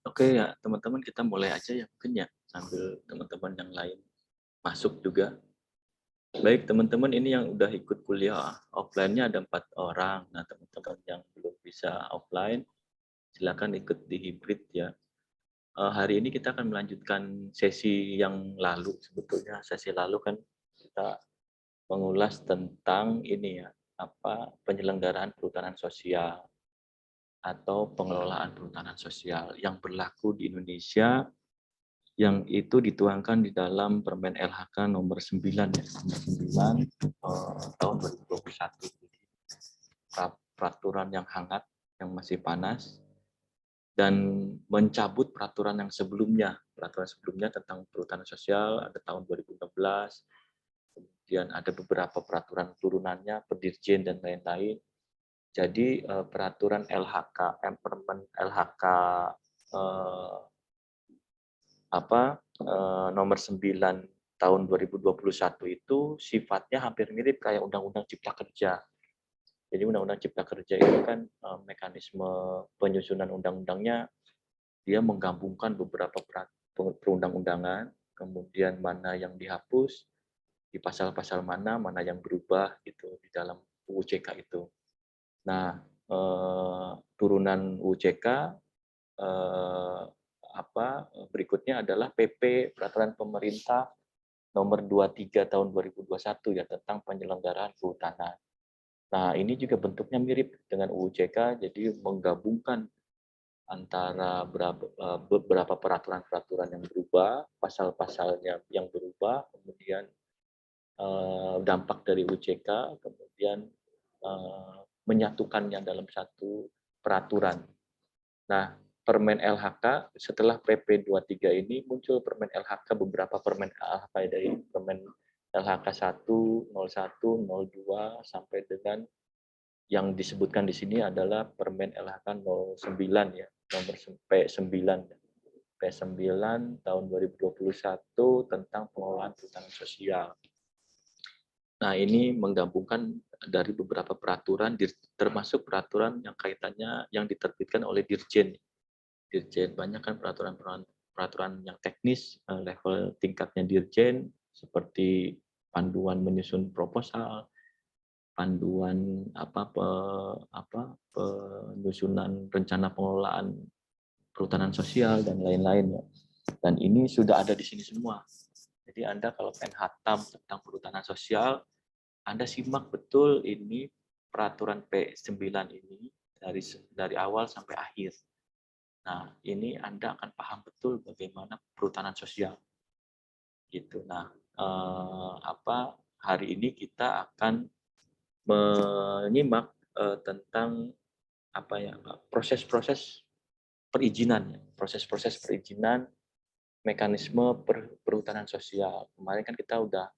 Oke ya, teman-teman kita mulai aja ya mungkin ya, sambil teman-teman yang lain masuk juga. Baik teman-teman, ini yang udah ikut kuliah offline-nya ada 4 orang. Nah teman-teman yang belum bisa offline, silakan ikut di hybrid ya. Hari ini kita akan melanjutkan sesi yang lalu. Sebetulnya sesi lalu kan kita mengulas tentang ini ya, apa penyelenggaraan perhutanan sosial atau pengelolaan perhutanan sosial yang berlaku di Indonesia, yang itu dituangkan di dalam Permen LHK nomor 9 ya, nomor 9 tahun 2021. Jadi peraturan yang hangat, yang masih panas, dan mencabut peraturan yang sebelumnya. Peraturan sebelumnya tentang perhutanan sosial ada tahun 2016, kemudian ada beberapa peraturan turunannya, Pedirjen dan lain-lain. Jadi peraturan LHK, Permen LHK nomor 9 tahun 2021 itu sifatnya hampir mirip kayak Undang-Undang Cipta Kerja. Jadi Undang-Undang Cipta Kerja itu kan mekanisme penyusunan undang-undangnya, dia menggabungkan beberapa perundang-undangan, kemudian mana yang dihapus, di pasal-pasal mana, mana yang berubah gitu di dalam UU CK itu. Nah, turunan UU CK berikutnya adalah PP Peraturan Pemerintah nomor 23 tahun 2021 ya tentang penyelenggaraan kehutanan. Nah, ini juga bentuknya mirip dengan UU CK, jadi menggabungkan antara beberapa peraturan-peraturan yang berubah, pasal-pasalnya yang berubah, kemudian dampak dari UU CK, kemudian menyatukannya dalam satu peraturan. Nah, Permen LHK setelah PP 23 ini muncul Permen LHK, beberapa Permen LHK dari Permen LHK 1, 01, 02 sampai dengan yang disebutkan di sini adalah Permen LHK 09 ya, nomor P9 P9 tahun 2021 tentang pengelolaan perhutanan sosial. Nah, ini menggabungkan dari beberapa peraturan, termasuk peraturan yang kaitannya yang diterbitkan oleh Dirjen. Dirjen banyak kan peraturan yang teknis level tingkatnya Dirjen, seperti panduan menyusun proposal, panduan penyusunan rencana pengelolaan perhutanan sosial dan lain-lain ya. Dan ini sudah ada di sini semua. Jadi Anda kalau pengen hatam tentang perhutanan sosial, Anda simak betul ini peraturan P9 ini dari awal sampai akhir. Nah, ini Anda akan paham betul bagaimana perhutanan sosial. Gitu. Nah, hari ini kita akan menyimak tentang proses-proses perizinan, proses-proses perizinan, mekanisme perhutanan sosial. Kemarin kan kita udah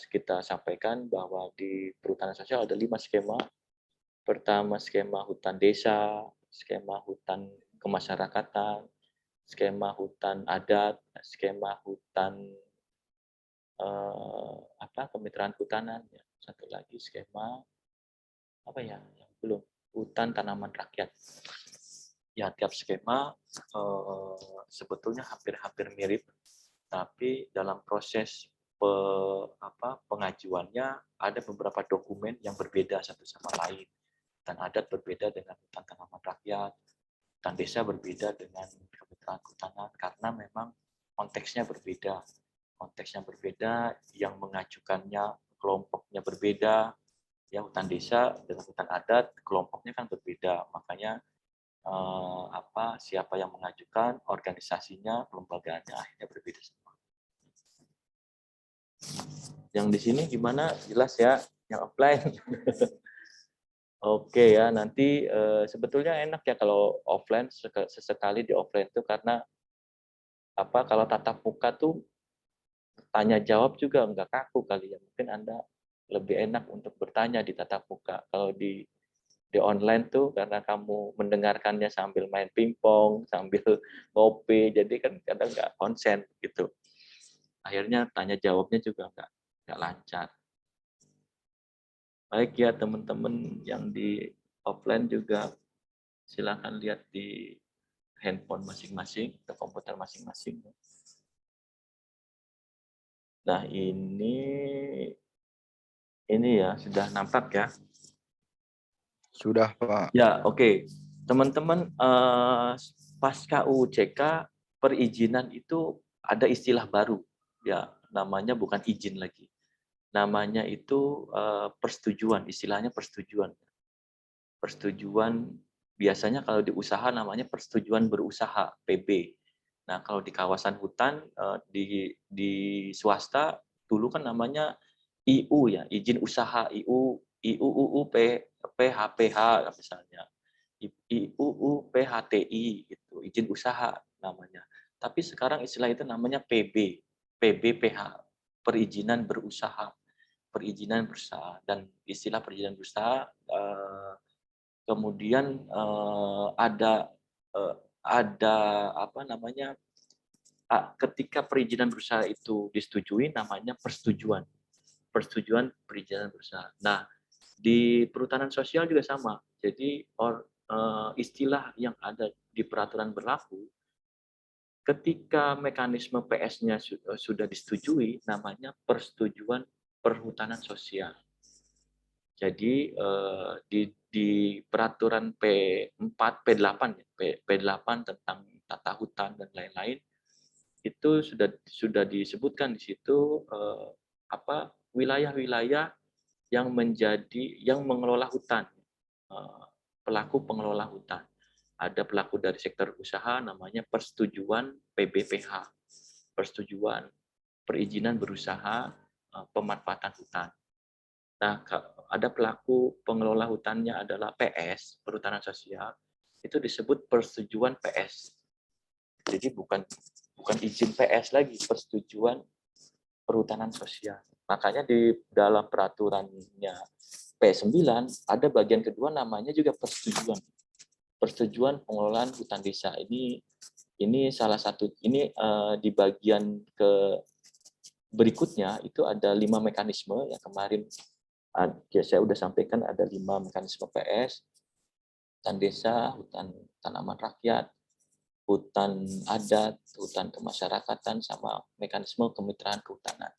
kita sampaikan bahwa di perhutanan sosial ada 5 skema. Pertama, skema hutan desa, skema hutan kemasyarakatan, skema hutan adat, skema hutan kemitraan hutanan, ya. Satu lagi skema yang belum, hutan tanaman rakyat. Ya, tiap skema sebetulnya hampir-hampir mirip, tapi dalam proses pengajuannya ada beberapa dokumen yang berbeda satu sama lain. Hutan adat berbeda dengan hutan tanaman rakyat, hutan desa berbeda dengan kemitraan hutanan, karena memang konteksnya berbeda. Konteksnya berbeda, yang mengajukannya kelompoknya berbeda. Ya, hutan desa dengan hutan adat kelompoknya kan berbeda, makanya siapa yang mengajukan, organisasinya, kelembagaannya akhirnya berbeda semua. Yang di sini gimana? Jelas ya, yang offline. Oke ya, nanti sebetulnya enak ya kalau offline, sesekali di offline itu, karena kalau tatap muka tuh tanya jawab juga nggak kaku kali ya. Mungkin Anda lebih enak untuk bertanya di tatap muka. Kalau di online tuh karena kamu mendengarkannya sambil main pingpong, sambil ngopi, jadi kan kadang nggak konsen gitu. Akhirnya tanya jawabnya juga nggak lancar. Baik ya teman-teman yang di offline juga Silakan lihat di handphone masing-masing atau komputer masing-masing. Nah, ini ya sudah nampak ya. Sudah, Pak. Ya, oke. Teman-teman, pasca UUCK perizinan itu ada istilah baru. Ya, namanya bukan izin lagi. Namanya itu persetujuan, istilahnya persetujuan. Persetujuan biasanya kalau di usaha namanya persetujuan berusaha, PB. Nah, kalau di kawasan hutan di swasta dulu kan namanya IU ya, izin usaha, IUUU PHPH misalnya. IUU PHTI itu izin usaha namanya. Tapi sekarang istilah itu namanya PB, PBPH, perizinan berusaha, perizinan berusaha. Dan istilah perizinan berusaha kemudian ada apa namanya, ketika perizinan berusaha itu disetujui namanya persetujuan, persetujuan perizinan berusaha. Nah, di perhutanan sosial juga sama. Jadi istilah yang ada di peraturan berlaku ketika mekanisme PS-nya sudah disetujui namanya persetujuan perhutanan sosial. Jadi di peraturan P4, P8 ya, P8 tentang tata hutan dan lain-lain itu sudah disebutkan di situ wilayah-wilayah yang mengelola hutan, pelaku pengelola hutan. Ada pelaku dari sektor usaha namanya persetujuan PBPH, persetujuan perizinan berusaha pemanfaatan hutan. Nah, ada pelaku pengelola hutannya adalah PS, perhutanan sosial, itu disebut persetujuan PS. Jadi bukan izin PS lagi, persetujuan perhutanan sosial. Makanya di dalam peraturannya P9 ada bagian kedua namanya juga persetujuan. Persetujuan pengelolaan hutan desa. Ini salah satu di bagian berikutnya itu ada 5 mekanisme yang kemarin saya sudah sampaikan ada 5 mekanisme PS, hutan desa, hutan tanaman rakyat, hutan adat, hutan kemasyarakatan, sama mekanisme kemitraan kehutanan.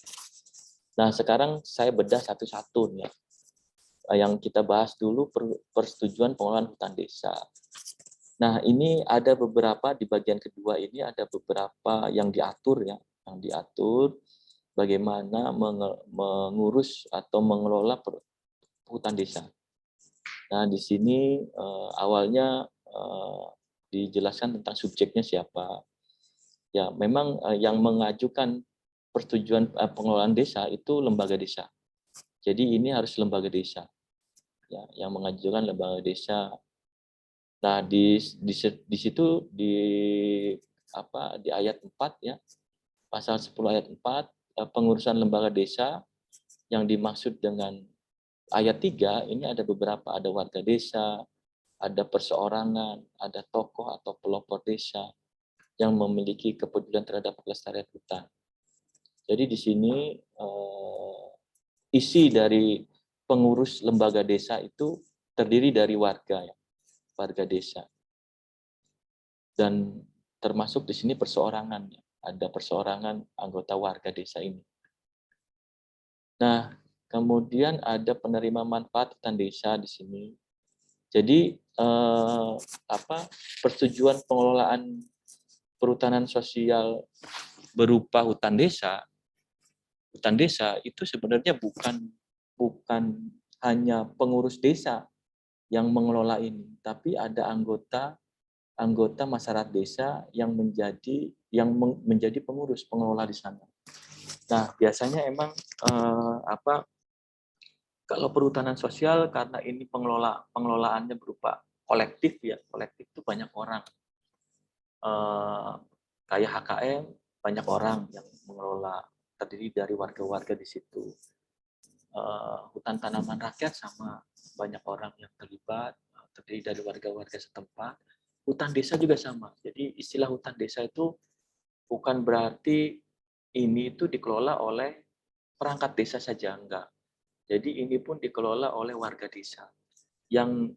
Nah, sekarang saya bedah satu-satu nih. Yang kita bahas dulu persetujuan pengelolaan hutan desa. Nah, ini ada beberapa di bagian kedua ini ada beberapa yang diatur ya, yang diatur bagaimana mengurus atau mengelola hutan desa. Nah, di sini awalnya dijelaskan tentang subjeknya siapa. Ya, memang yang mengajukan persetujuan pengelolaan desa itu lembaga desa. Jadi ini harus lembaga desa. Ya, yang mengajukan lembaga desa. Nah, di situ di ayat 4 ya. Pasal 10 ayat 4 pengurusan lembaga desa yang dimaksud dengan ayat 3 ini ada beberapa, ada warga desa, ada perseorangan, ada tokoh atau pelopor desa yang memiliki kepedulian terhadap pelestarian hutan. Jadi di sini isi dari pengurus lembaga desa itu terdiri dari warga ya, warga desa. Dan termasuk di sini perseorangan, ada perseorangan anggota warga desa ini. Nah, kemudian ada penerima manfaat hutan desa di sini. Jadi persetujuan pengelolaan perhutanan sosial berupa hutan desa itu sebenarnya bukan hanya pengurus desa yang mengelola ini, tapi ada anggota masyarakat desa yang menjadi pengurus pengelola di sana. Nah, biasanya emang kalau perhutanan sosial karena ini pengelolaannya berupa kolektif ya, kolektif itu banyak orang. Kayak HKM banyak orang yang mengelola, terdiri dari warga-warga di situ. Hutan tanaman rakyat sama banyak orang yang terlibat, terdiri dari warga-warga setempat. Hutan desa juga sama. Jadi istilah hutan desa itu bukan berarti ini itu dikelola oleh perangkat desa saja, enggak. Jadi ini pun dikelola oleh warga desa yang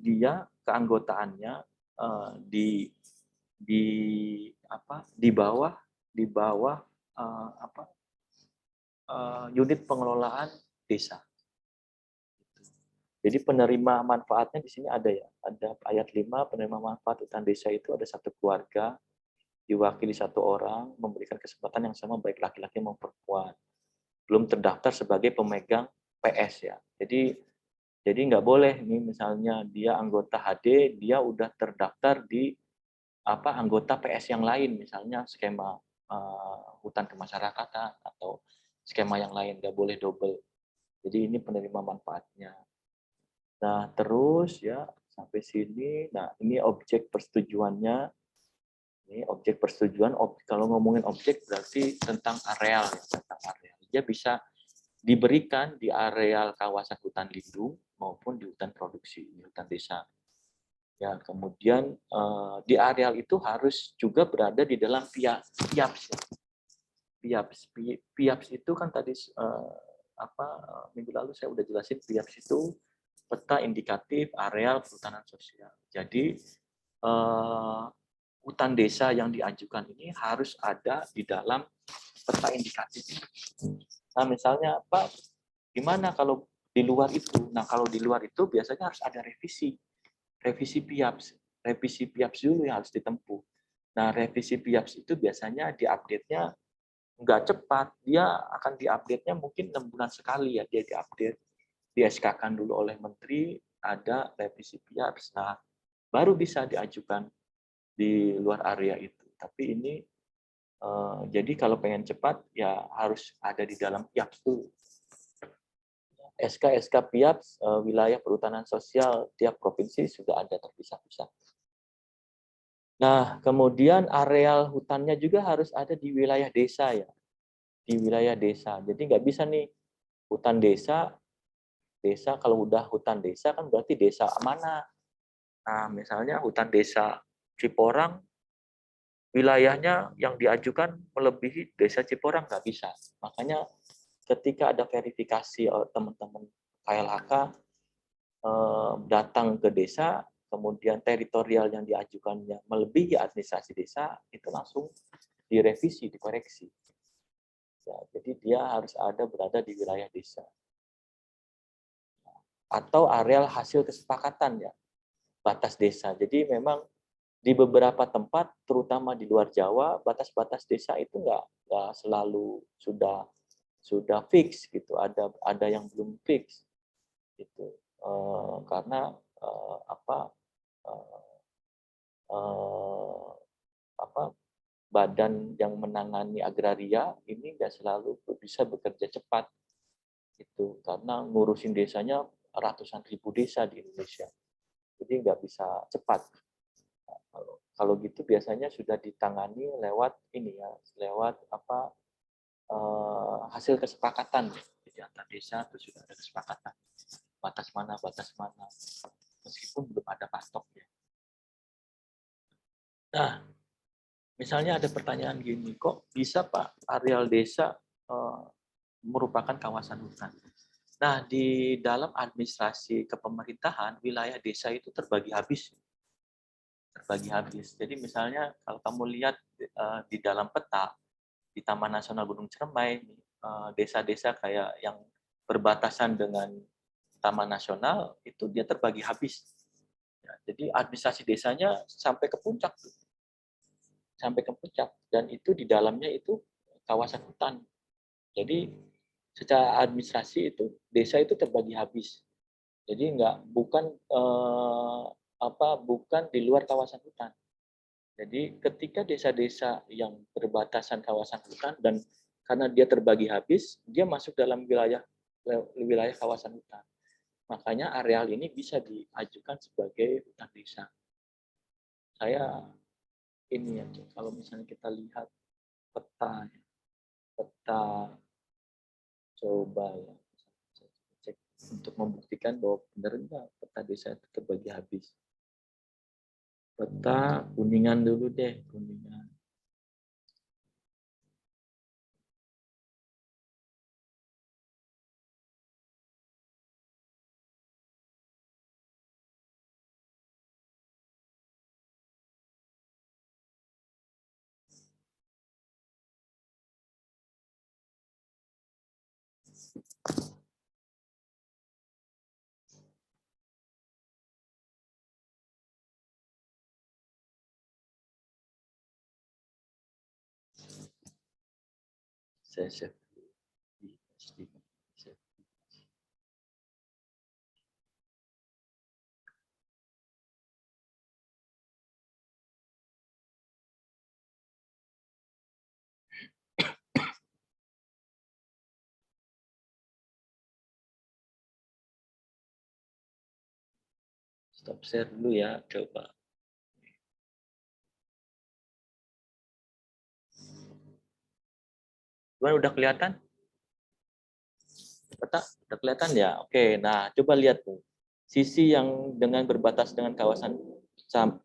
dia keanggotaannya di di bawah unit pengelolaan desa. Jadi penerima manfaatnya di sini ada ya, ada ayat 5, penerima manfaat hutan desa itu ada satu keluarga, diwakili satu orang, memberikan kesempatan yang sama baik laki-laki maupun perempuan. Belum terdaftar sebagai pemegang PS ya. Jadi nggak boleh nih misalnya dia anggota HD, dia udah terdaftar di anggota PS yang lain, misalnya skema hutan kemasyarakatan atau skema yang lain, nggak boleh double. Jadi ini penerima manfaatnya. Nah, terus ya sampai sini. Nah, ini objek persetujuannya. Ini objek persetujuan. Kalau ngomongin objek berarti tentang areal ya, tentang areal. Dia bisa diberikan di areal kawasan hutan lindung maupun di hutan produksi, di hutan desa. Ya, kemudian di areal itu harus juga berada di dalam PIAPS. PIAPS itu kan tadi minggu lalu saya udah jelasin. PIAPS itu peta indikatif areal perhutanan sosial. Jadi hutan desa yang diajukan ini harus ada di dalam peta indikatif. Nah, misalnya gimana kalau di luar itu? Nah, kalau di luar itu biasanya harus ada revisi PIAPS. Revisi PIAPS dulu yang harus ditempuh. Nah, revisi PIAPS itu biasanya diupdate-nya nggak cepat. Dia akan diupdate-nya mungkin 6 bulan sekali ya, dia diupdate. Di SK-kan dulu oleh menteri, ada revisi PIAPS. Nah, baru bisa diajukan di luar area itu. Tapi ini jadi kalau pengen cepat ya harus ada di dalam PIAPS dulu. SK PIAPS wilayah perhutanan sosial tiap provinsi sudah ada terpisah-pisah. Nah, kemudian areal hutannya juga harus ada di wilayah desa ya. Di wilayah desa. Jadi nggak bisa nih hutan desa kalau udah hutan desa kan berarti desa mana? Nah, misalnya hutan desa Ciporang, wilayahnya yang diajukan melebihi desa Ciporang, nggak bisa. Makanya ketika ada verifikasi teman-teman KLHK datang ke desa, kemudian teritorial yang diajukannya melebihi administrasi desa, itu langsung direvisi, dikoreksi. Ya, jadi dia harus berada di wilayah desa. Atau areal hasil kesepakatan ya, batas desa. Jadi memang di beberapa tempat, terutama di luar Jawa, batas-batas desa itu nggak selalu sudah fix gitu. Ada yang belum fix gitu. Karena badan yang menangani agraria ini nggak selalu bisa bekerja cepat gitu. Karena ngurusin desanya ratusan ribu desa di Indonesia. Jadi nggak bisa cepat. Kalau gitu biasanya sudah ditangani lewat lewat hasil kesepakatan di antar desa, itu sudah ada kesepakatan batas mana meskipun belum ada pastoknya. Nah, misalnya ada pertanyaan gini, kok bisa Pak areal desa merupakan kawasan hutan? Nah, di dalam administrasi kepemerintahan wilayah desa itu terbagi habis. Jadi misalnya kalau kamu lihat di dalam peta di Taman Nasional Gunung Ciremai, desa-desa kayak yang berbatasan dengan Taman Nasional itu dia terbagi habis. Ya, jadi administrasi desanya sampai ke puncak, dan itu di dalamnya itu kawasan hutan. Jadi secara administrasi itu desa itu terbagi habis. Jadi bukan di luar kawasan hutan. Jadi ketika desa-desa yang berbatasan kawasan hutan dan karena dia terbagi habis, dia masuk dalam wilayah kawasan hutan. Makanya areal ini bisa diajukan sebagai hutan desa. Saya ini ya, kalau misalnya kita lihat peta coba ya, cek untuk membuktikan bahwa benar enggak peta desa itu terbagi habis. Peta Kuningan dulu deh, Kuningan. Saya save. Stop share dulu ya, coba. Gimana, udah kelihatan? Peta udah kelihatan ya? Oke, nah coba lihat tuh. Sisi yang dengan berbatas dengan kawasan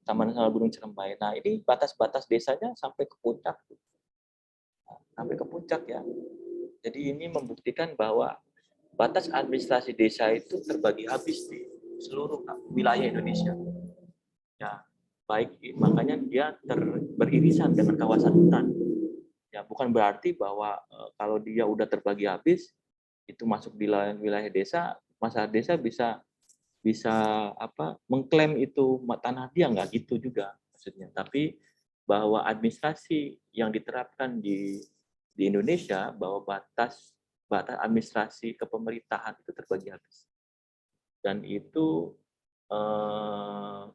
Taman Nasional Gunung Ciremai. Nah, ini batas-batas desanya sampai ke puncak. Sampai ke puncak ya. Jadi ini membuktikan bahwa batas administrasi desa itu terbagi habis di seluruh wilayah Indonesia. Ya, baik, makanya dia beririsan dengan kawasan hutan. Ya, bukan berarti bahwa kalau dia udah terbagi habis itu masuk di wilayah desa, masyarakat desa bisa mengklaim itu tanah dia, nggak gitu juga maksudnya. Tapi bahwa administrasi yang diterapkan di Indonesia, bahwa batas administrasi kepemerintahan itu terbagi habis, dan itu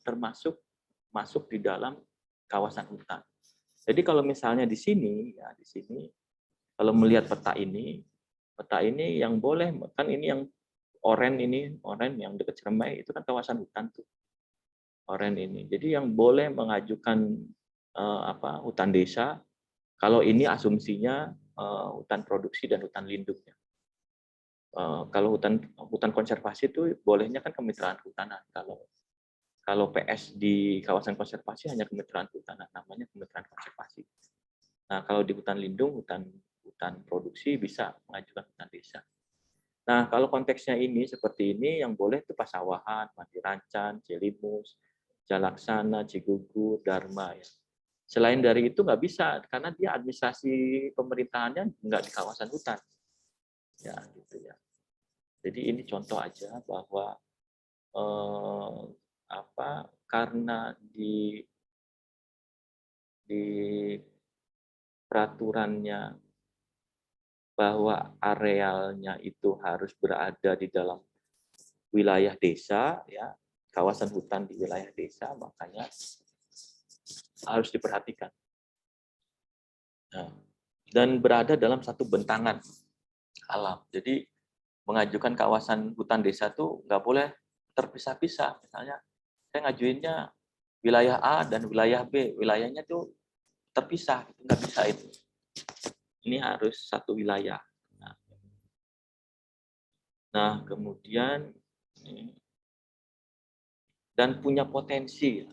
termasuk masuk di dalam kawasan hutan. Jadi kalau misalnya di sini, kalau melihat peta ini yang boleh, kan ini yang oranye yang dekat Ciremai itu kan kawasan hutan tuh, oranye ini. Jadi yang boleh mengajukan hutan desa, kalau ini asumsinya hutan produksi dan hutan lindungnya. Kalau hutan konservasi itu bolehnya kan kemitraan kehutanan. Kalau PS di kawasan konservasi hanya kemitraan kehutanan, namanya kemitraan konservasi. Nah, kalau di hutan lindung, hutan produksi bisa mengajukan hutan desa. Nah, kalau konteksnya ini seperti ini, yang boleh itu Pasawahan, Mati Rancan, Cilimus, Jalaksana, Cigugur, Dharma. Ya. Selain dari itu nggak bisa, karena dia administrasi pemerintahannya nggak di kawasan hutan. Ya, gitu ya. Jadi ini contoh aja bahwa karena di peraturannya bahwa arealnya itu harus berada di dalam wilayah desa, ya, kawasan hutan di wilayah desa, makanya harus diperhatikan. Nah, dan berada dalam satu bentangan alam. Jadi mengajukan kawasan hutan desa tuh nggak boleh terpisah-pisah. Misalnya saya ngajuinnya wilayah A dan wilayah B, wilayahnya tuh terpisah, nggak bisa itu. Ini harus satu wilayah. Nah kemudian dan punya potensi,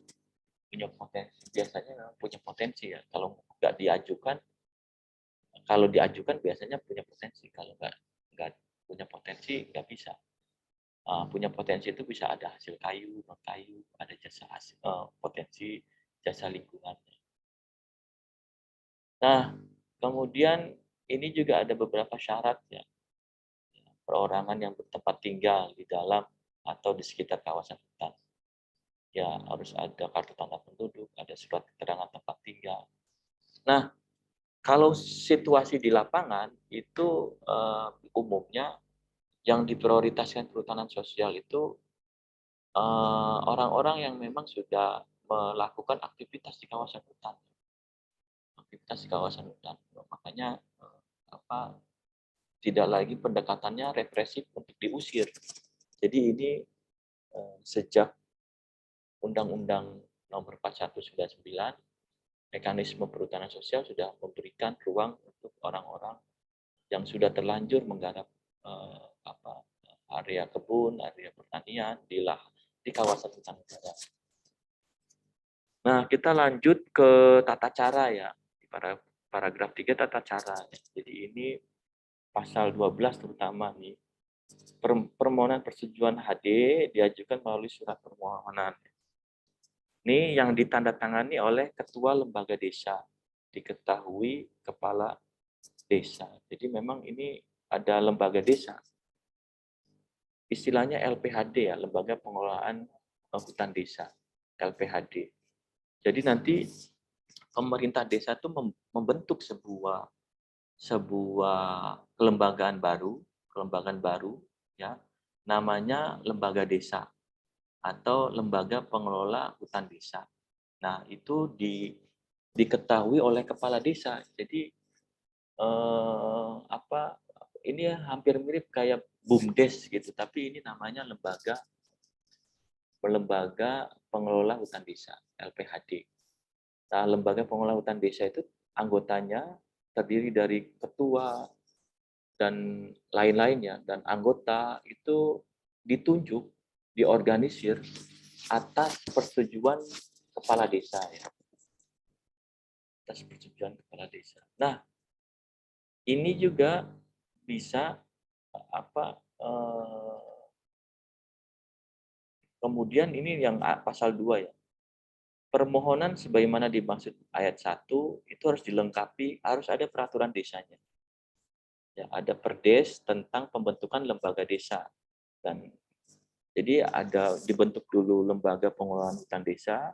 biasanya punya potensi ya. Kalau nggak diajukan, biasanya punya potensi. Kalau nggak punya potensi nggak bisa. Punya potensi itu bisa ada hasil kayu, non kayu, ada potensi jasa lingkungan. Nah, kemudian ini juga ada beberapa syarat ya, perorangan yang bertempat tinggal di dalam atau di sekitar kawasan hutan. Ya, harus ada kartu tanda penduduk, ada surat keterangan tempat tinggal. Nah, kalau situasi di lapangan itu umumnya yang diprioritaskan perhutanan sosial itu orang-orang yang memang sudah melakukan aktivitas di kawasan hutan. Makanya tidak lagi pendekatannya represif untuk diusir. Jadi ini sejak Undang-Undang Nomor 4199, mekanisme perhutanan sosial sudah memberikan ruang untuk orang-orang yang sudah terlanjur menggarap area kebun, area pertanian di kawasan hutan negara. Nah, kita lanjut ke tata cara ya. Di paragraf 3 tata cara. Jadi ini pasal 12 terutama nih. Permohonan persetujuan HD diajukan melalui surat permohonan. Ini yang ditandatangani oleh ketua lembaga desa, diketahui kepala desa. Jadi memang ini ada lembaga desa. Istilahnya LPHD ya, Lembaga Pengelolaan Hutan Desa, LPHD. Jadi nanti pemerintah desa itu membentuk sebuah kelembagaan baru ya, namanya lembaga desa atau lembaga pengelola hutan desa. Nah, itu diketahui oleh kepala desa. Jadi ini ya hampir mirip kayak BUMDes gitu, tapi ini namanya lembaga pengelola hutan desa, LPHD. Nah, lembaga pengelola hutan desa itu anggotanya terdiri dari ketua dan lain-lainnya, dan anggota itu ditunjuk, diorganisir atas persetujuan kepala desa ya. Atas persetujuan kepala desa. Nah, ini juga bisa kemudian ini yang pasal 2 ya. Permohonan sebagaimana dimaksud ayat 1 itu harus dilengkapi, harus ada peraturan desanya. Ya, ada perdes tentang pembentukan lembaga desa. Dan jadi dibentuk dulu lembaga pengelolaan hutan desa,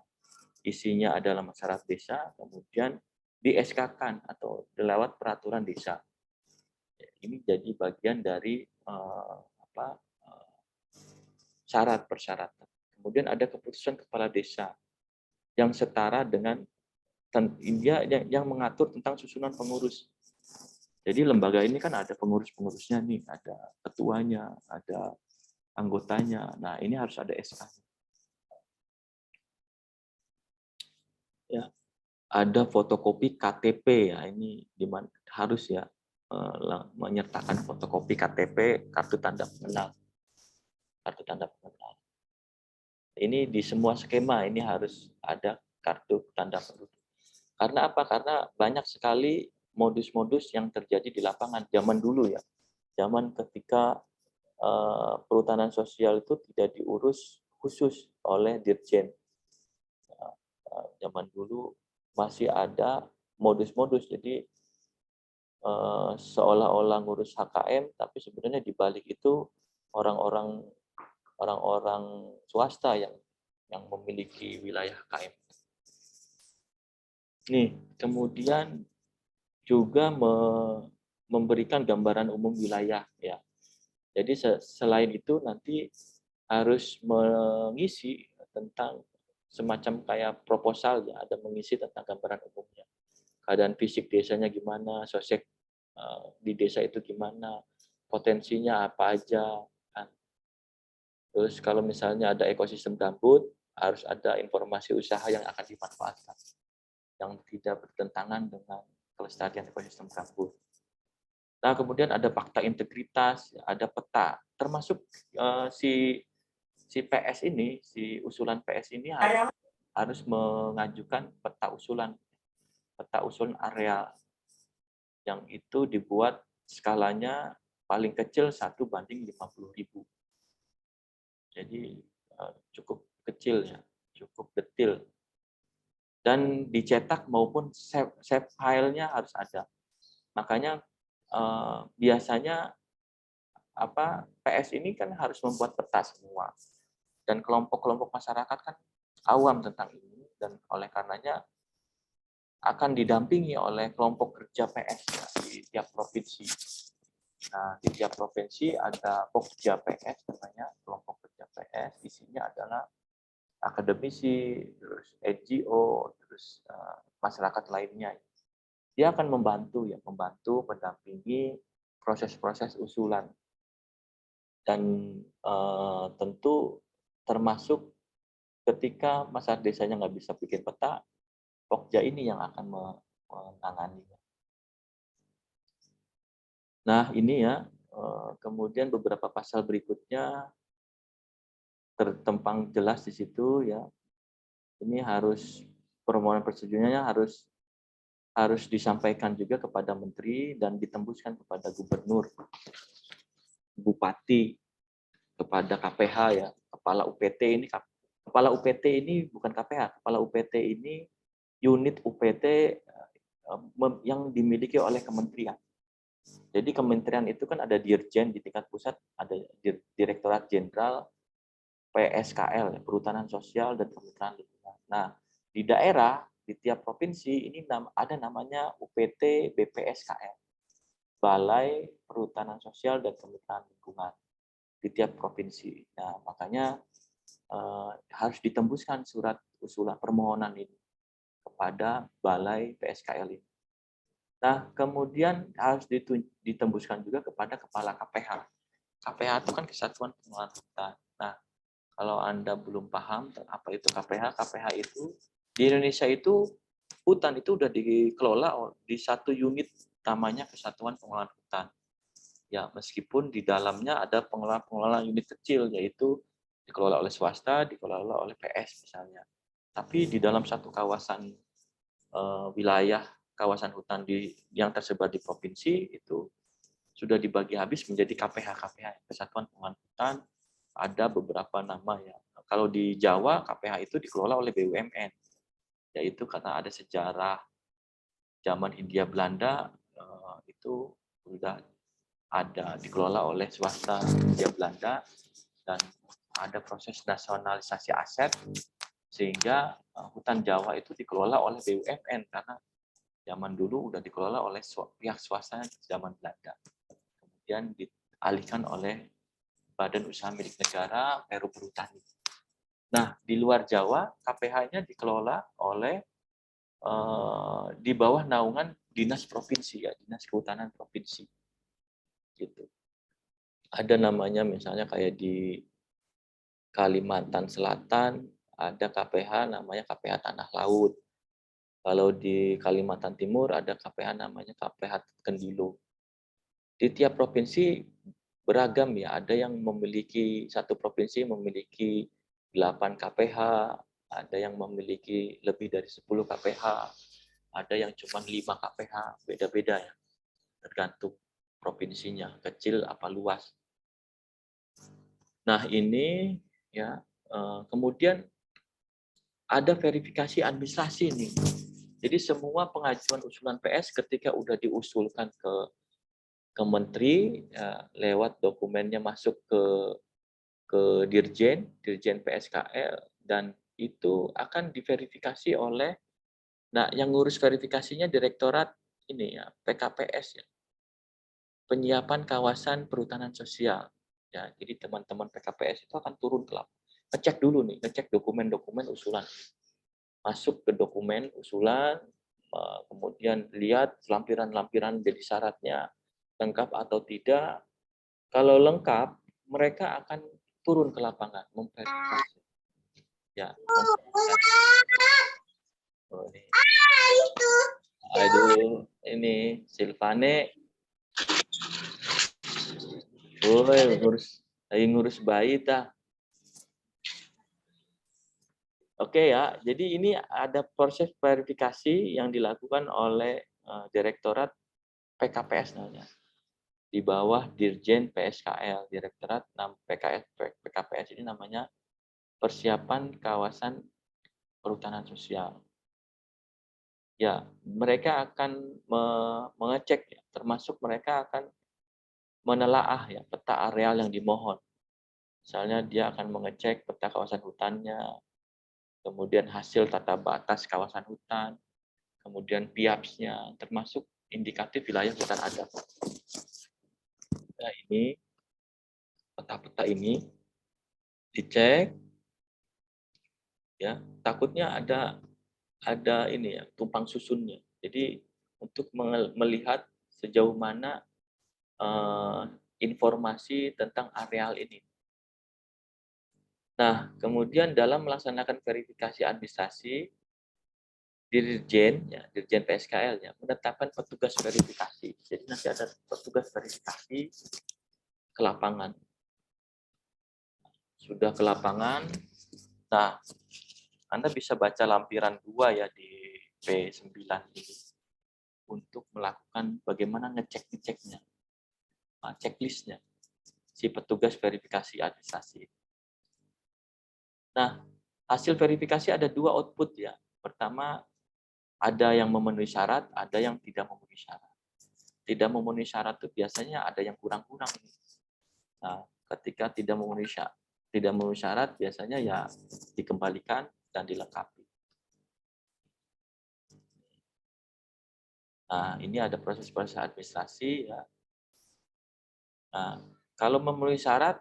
isinya adalah masyarakat desa, kemudian di SK-kan atau lewat peraturan desa. Ini jadi bagian dari syarat persyaratan. Kemudian ada keputusan kepala desa yang setara dengan yang mengatur tentang susunan pengurus. Jadi lembaga ini kan ada pengurus-pengurusnya nih, ada ketuanya, ada anggotanya. Nah, ini harus ada SK. Ya, ada fotokopi KTP ya, ini dimana harus ya menyertakan fotokopi KTP, kartu tanda pengenal. Kartu tanda pengenal. Ini di semua skema ini harus ada kartu tanda penduduk. Karena apa? Karena banyak sekali modus-modus yang terjadi di lapangan zaman dulu ya. Zaman ketika perhutanan sosial itu tidak diurus khusus oleh Dirjen. Zaman dulu masih ada modus-modus, jadi seolah-olah ngurus HKM, tapi sebenarnya di balik itu orang-orang swasta yang memiliki wilayah HKM. Nih, kemudian juga memberikan gambaran umum wilayah ya. Jadi selain itu nanti harus mengisi tentang semacam kayak proposal ya, ada mengisi tentang gambaran umumnya. Keadaan fisik desanya gimana, sosial di desa itu gimana, potensinya apa aja kan. Terus kalau misalnya ada ekosistem gambut, harus ada informasi usaha yang akan dimanfaatkan yang tidak bertentangan dengan kelestarian ekosistem gambut. Nah, kemudian ada fakta integritas, ada peta, termasuk si PS ini, si usulan PS ini harus mengajukan peta usulan area yang itu dibuat skalanya paling kecil 1:50.000. Jadi cukup kecil ya, cukup detail. Dan dicetak maupun save file-nya harus ada. Makanya biasanya PS ini kan harus membuat peta semua. Dan kelompok-kelompok masyarakat kan awam tentang ini, dan oleh karenanya akan didampingi oleh kelompok kerja PS ya, di tiap provinsi. Nah, di tiap provinsi ada Pokja PS namanya, kelompok kerja PS, isinya adalah akademisi, terus NGO, terus masyarakat lainnya. Dia akan membantu mendampingi proses-proses usulan. Dan tentu termasuk ketika masyarakat desanya nggak bisa bikin peta, Pokja ini yang akan menanganinya. Nah, ini ya, kemudian beberapa pasal berikutnya tertempang jelas di situ ya. Ini harus permohonan persetujuannya harus disampaikan juga kepada menteri dan ditembuskan kepada gubernur, bupati, kepada KPH ya, kepala UPT ini. Kepala UPT ini bukan KPH, kepala UPT ini unit UPT yang dimiliki oleh kementerian. Jadi kementerian itu kan ada dirjen di tingkat pusat, ada Direktorat Jenderal PSKL, Perhutanan Sosial dan Kemitraan Lingkungan. Nah, di daerah, di tiap provinsi ini ada namanya UPT BPSKL, Balai Perhutanan Sosial dan Kemitraan Lingkungan di tiap provinsi. Nah, makanya harus ditembuskan surat usulan permohonan ini kepada Balai PSKL ini. Nah, kemudian harus ditembuskan juga kepada Kepala KPH. KPH itu kan Kesatuan Pengelola Hutan. Nah, kalau Anda belum paham apa itu KPH, KPH itu di Indonesia itu hutan itu sudah dikelola di satu unit namanya Kesatuan Pengelolaan Hutan. Ya, meskipun di dalamnya ada pengelola unit kecil, yaitu dikelola oleh swasta, dikelola oleh PS misalnya. Tapi di dalam satu kawasan wilayah kawasan hutan yang tersebar di provinsi itu sudah dibagi habis menjadi KPH, Kesatuan Pengelolaan Hutan. Ada beberapa nama ya. Kalau di Jawa, KPH itu dikelola oleh BUMN, yaitu karena ada sejarah zaman Hindia Belanda itu sudah ada dikelola oleh swasta Hindia Belanda dan ada proses nasionalisasi aset sehingga hutan Jawa itu dikelola oleh BUMN karena zaman dulu udah dikelola oleh pihak swasta zaman Belanda. Kemudian dialihkan oleh Badan Usaha Milik Negara Peru Perhutani. Nah, di luar Jawa, KPH-nya dikelola oleh di bawah naungan dinas provinsi ya, dinas kehutanan provinsi. Gitu. Ada namanya misalnya kayak di Kalimantan Selatan ada KPH namanya KPH Tanah Laut. Kalau di Kalimantan Timur ada KPH namanya KPH Kendilo. Di tiap provinsi beragam ya, ada yang memiliki satu provinsi memiliki 8 KPH, ada yang memiliki lebih dari 10 KPH, ada yang cuma 5 KPH, beda-beda ya, tergantung provinsinya, kecil apa luas. Nah ini ya, kemudian ada verifikasi administrasi nih. Jadi semua pengajuan usulan PS ketika udah diusulkan ke menteri ya, lewat dokumennya masuk ke dirjen PSKL dan itu akan diverifikasi oleh yang ngurus verifikasinya direktorat ini ya PKPS ya, penyiapan kawasan perhutanan sosial ya. Jadi teman-teman PKPS itu akan turun ke lapangan, ngecek dulu nih, ngecek dokumen-dokumen usulan, masuk ke dokumen usulan, kemudian lihat lampiran-lampiran jadi syaratnya lengkap atau tidak. Kalau lengkap, mereka akan turun ke lapangan memverifikasi. Ya, oh, ini. Aduh, ini Silvane, ngurus bayi ta. Oke ya, jadi ini ada proses verifikasi yang dilakukan oleh Direktorat PKPS namanya. Di bawah Dirjen PSKL, Direktorat PKPS ini namanya Persiapan Kawasan Perhutanan Sosial. Ya, mereka akan mengecek, ya, termasuk mereka akan menelaah ya peta areal yang dimohon. Misalnya dia akan mengecek peta kawasan hutannya, kemudian hasil tata batas kawasan hutan, kemudian PIAPS-nya, termasuk indikatif wilayah hutan adat. Nah, ini peta-peta ini dicek, ya takutnya ada ini ya tumpang susunnya. Jadi untuk melihat sejauh mana informasi tentang areal ini. Nah, kemudian dalam melaksanakan verifikasi administrasi, Dirjen PSKL menetapkan petugas verifikasi. Jadi nanti ada petugas verifikasi ke lapangan. Sudah ke lapangan, nah Anda bisa baca lampiran 2 ya di P9 ini untuk melakukan bagaimana ngeceknya, checklistnya si petugas verifikasi administrasi. Nah, hasil verifikasi ada 2 output ya. Pertama, ada yang memenuhi syarat, ada yang tidak memenuhi syarat. tidak memenuhi syarat itu biasanya ada yang kurang-kurang. Nah, ketika tidak memenuhi syarat biasanya ya dikembalikan dan dilengkapi. Nah, ini ada proses-proses administrasi ya. Nah, kalau memenuhi syarat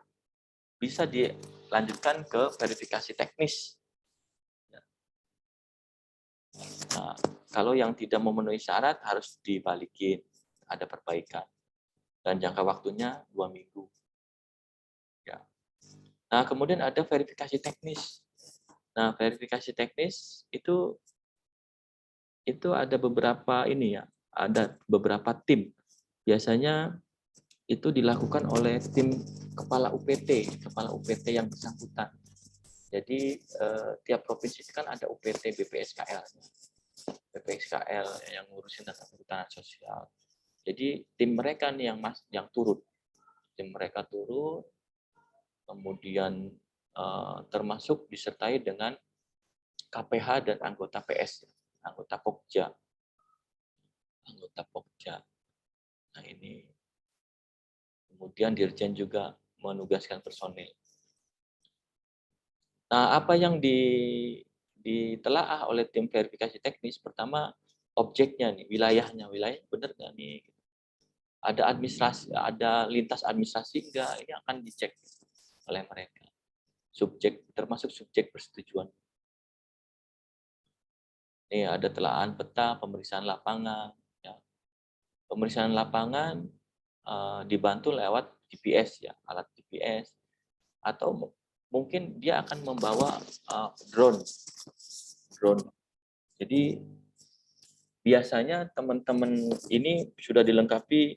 bisa dilanjutkan ke verifikasi teknis. Nah, kalau yang tidak memenuhi syarat harus dibalikin, ada perbaikan. Dan jangka waktunya 2 minggu. Ya. Nah, kemudian ada verifikasi teknis. Nah, verifikasi teknis itu ada beberapa ini ya, ada beberapa tim. Biasanya itu dilakukan oleh tim kepala UPT yang bersangkutan. Jadi tiap provinsi kan ada UPT BPSKL. BPSKL yang ngurusin tentang perhutanan sosial. Jadi tim mereka nih yang turun. Tim mereka turun, kemudian termasuk disertai dengan KPH dan anggota PS, anggota Pokja. Nah ini kemudian Dirjen juga menugaskan personil. Nah, apa yang ditelaah oleh tim verifikasi teknis, pertama objeknya nih, wilayahnya benar nggak nih? Ada administrasi, ada lintas administrasi enggak? Ini akan dicek oleh mereka. Termasuk subjek persetujuan. Ini ada telaah peta, pemeriksaan lapangan. Ya. Pemeriksaan lapangan dibantu lewat GPS ya, alat GPS, atau mungkin dia akan membawa drone. Jadi biasanya teman-teman ini sudah dilengkapi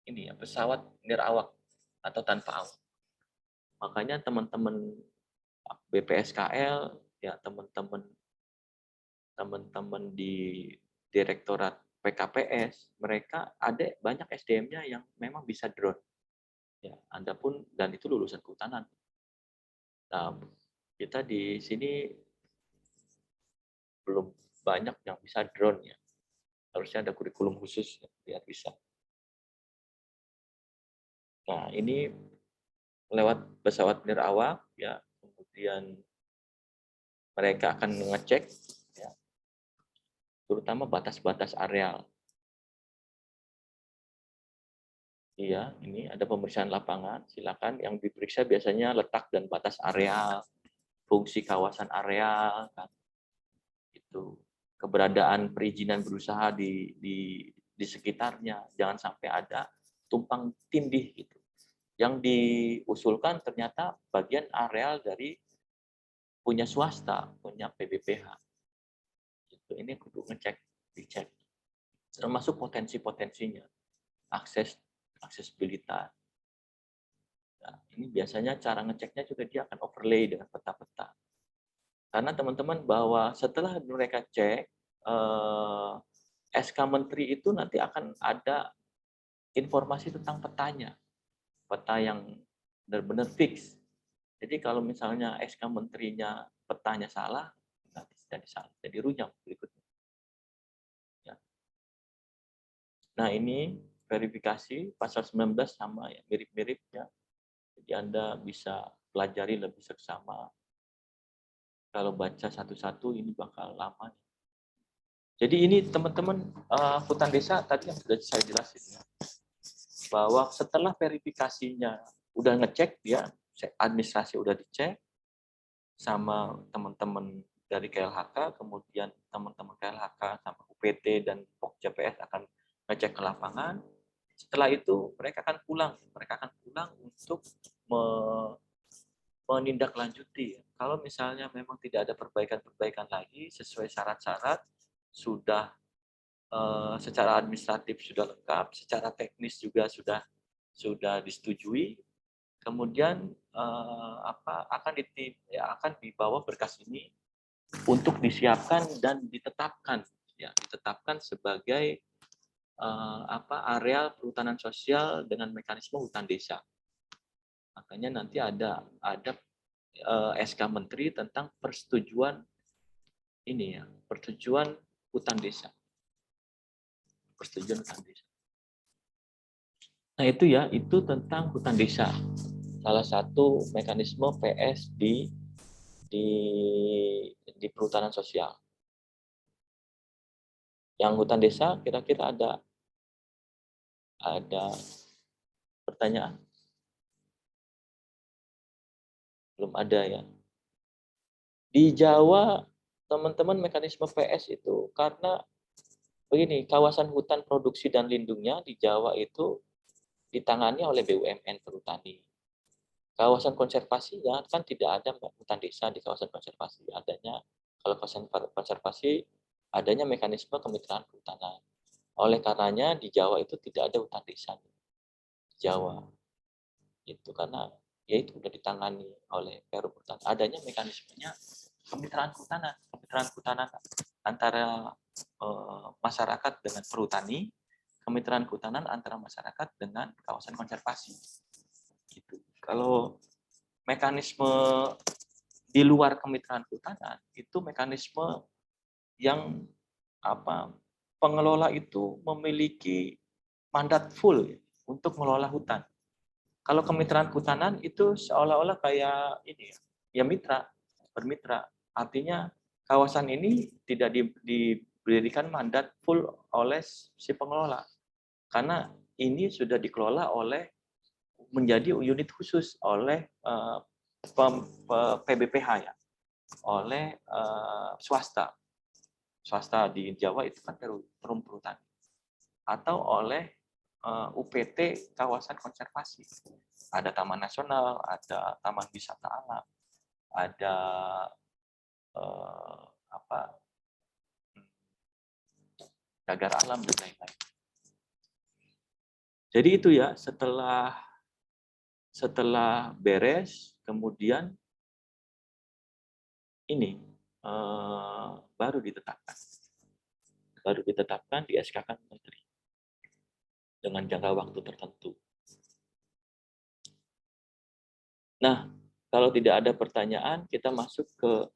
ini ya, pesawat nirawak atau tanpa awak. Makanya teman-teman BPSKL ya, teman-teman di Direktorat PKPS, mereka ada banyak SDM-nya yang memang bisa drone. Ya, Anda pun, dan itu lulusan kehutanan. Nah, kita di sini belum banyak yang bisa drone ya. Harusnya ada kurikulum khusus ya, biar bisa. Nah, ini lewat pesawat nirawak ya, kemudian mereka akan mengecek ya, terutama batas-batas areal. Iya, ini ada pemeriksaan lapangan. Silakan yang diperiksa biasanya letak dan batas areal, fungsi kawasan areal, kan. Itu keberadaan perizinan berusaha di sekitarnya. Jangan sampai ada tumpang tindih gitu. Yang diusulkan ternyata bagian areal dari punya swasta, punya PBPH. Gitu. Ini kudu dicek. Termasuk potensi-potensinya, aksesibilitas. Nah, ini biasanya cara ngeceknya juga dia akan overlay dengan peta-peta. Karena teman-teman bahwa setelah mereka cek, SK Menteri itu nanti akan ada informasi tentang petanya. Peta yang benar-benar fix. Jadi kalau misalnya SK Menterinya petanya salah, nanti jadi runyam berikutnya. Ya. Nah ini verifikasi pasal 19 sama ya, mirip-mirip ya. Jadi Anda bisa pelajari lebih seksama. Kalau baca satu-satu ini bakal lama. Jadi ini teman-teman hutan desa tadi yang sudah saya jelasin ya, bahwa setelah verifikasinya udah ngecek dia, administrasi udah dicek sama teman-teman dari KLHK, kemudian teman-teman KLHK sama UPT dan Pokja PS akan ngecek ke lapangan. Setelah itu mereka akan pulang untuk menindaklanjuti. Kalau misalnya memang tidak ada perbaikan-perbaikan lagi sesuai syarat-syarat, sudah secara administratif sudah lengkap, secara teknis juga sudah disetujui, kemudian akan dibawa berkas ini untuk disiapkan dan ditetapkan sebagai areal perhutanan sosial dengan mekanisme hutan desa. Makanya nanti ada SK Menteri tentang persetujuan hutan desa. persetujuan hutan desa. Nah itu ya, itu tentang hutan desa. Salah satu mekanisme PS di perhutanan sosial. Yang hutan desa kira-kira ada pertanyaan? Belum ada ya. Di Jawa teman-teman mekanisme PS itu karena begini, kawasan hutan produksi dan lindungnya di Jawa itu ditangani oleh BUMN Perhutani. Kawasan konservasinya kan tidak ada hutan desa di kawasan konservasi. Adanya kalau kawasan konservasi adanya mekanisme kemitraan kehutanan. Oleh karenanya di Jawa itu tidak ada hutan desa di Jawa. Itu karena ya itu sudah ditangani oleh Perum Perhutanan. Adanya mekanismenya kemitraan kehutanan antara masyarakat dengan perhutani, kemitraan kehutanan antara masyarakat dengan kawasan konservasi. Gitu. Kalau mekanisme di luar kemitraan kehutanan itu mekanisme yang pengelola itu memiliki mandat full untuk mengelola hutan. Kalau kemitraan kehutanan itu seolah-olah kayak ini ya mitra, bermitra. Artinya kawasan ini tidak diberikan mandat full oleh si pengelola. Karena ini sudah dikelola oleh menjadi unit khusus oleh PBPH ya, oleh swasta. Swasta di Jawa itu kan Perum Perhutani. Atau oleh UPT kawasan konservasi. Ada Taman Nasional, ada Taman Wisata Alam, ada cagar alam dan lain-lain. Jadi itu ya, setelah beres, kemudian ini baru ditetapkan. Baru ditetapkan di SK-kan Menteri dengan jangka waktu tertentu. Nah, kalau tidak ada pertanyaan, kita masuk ke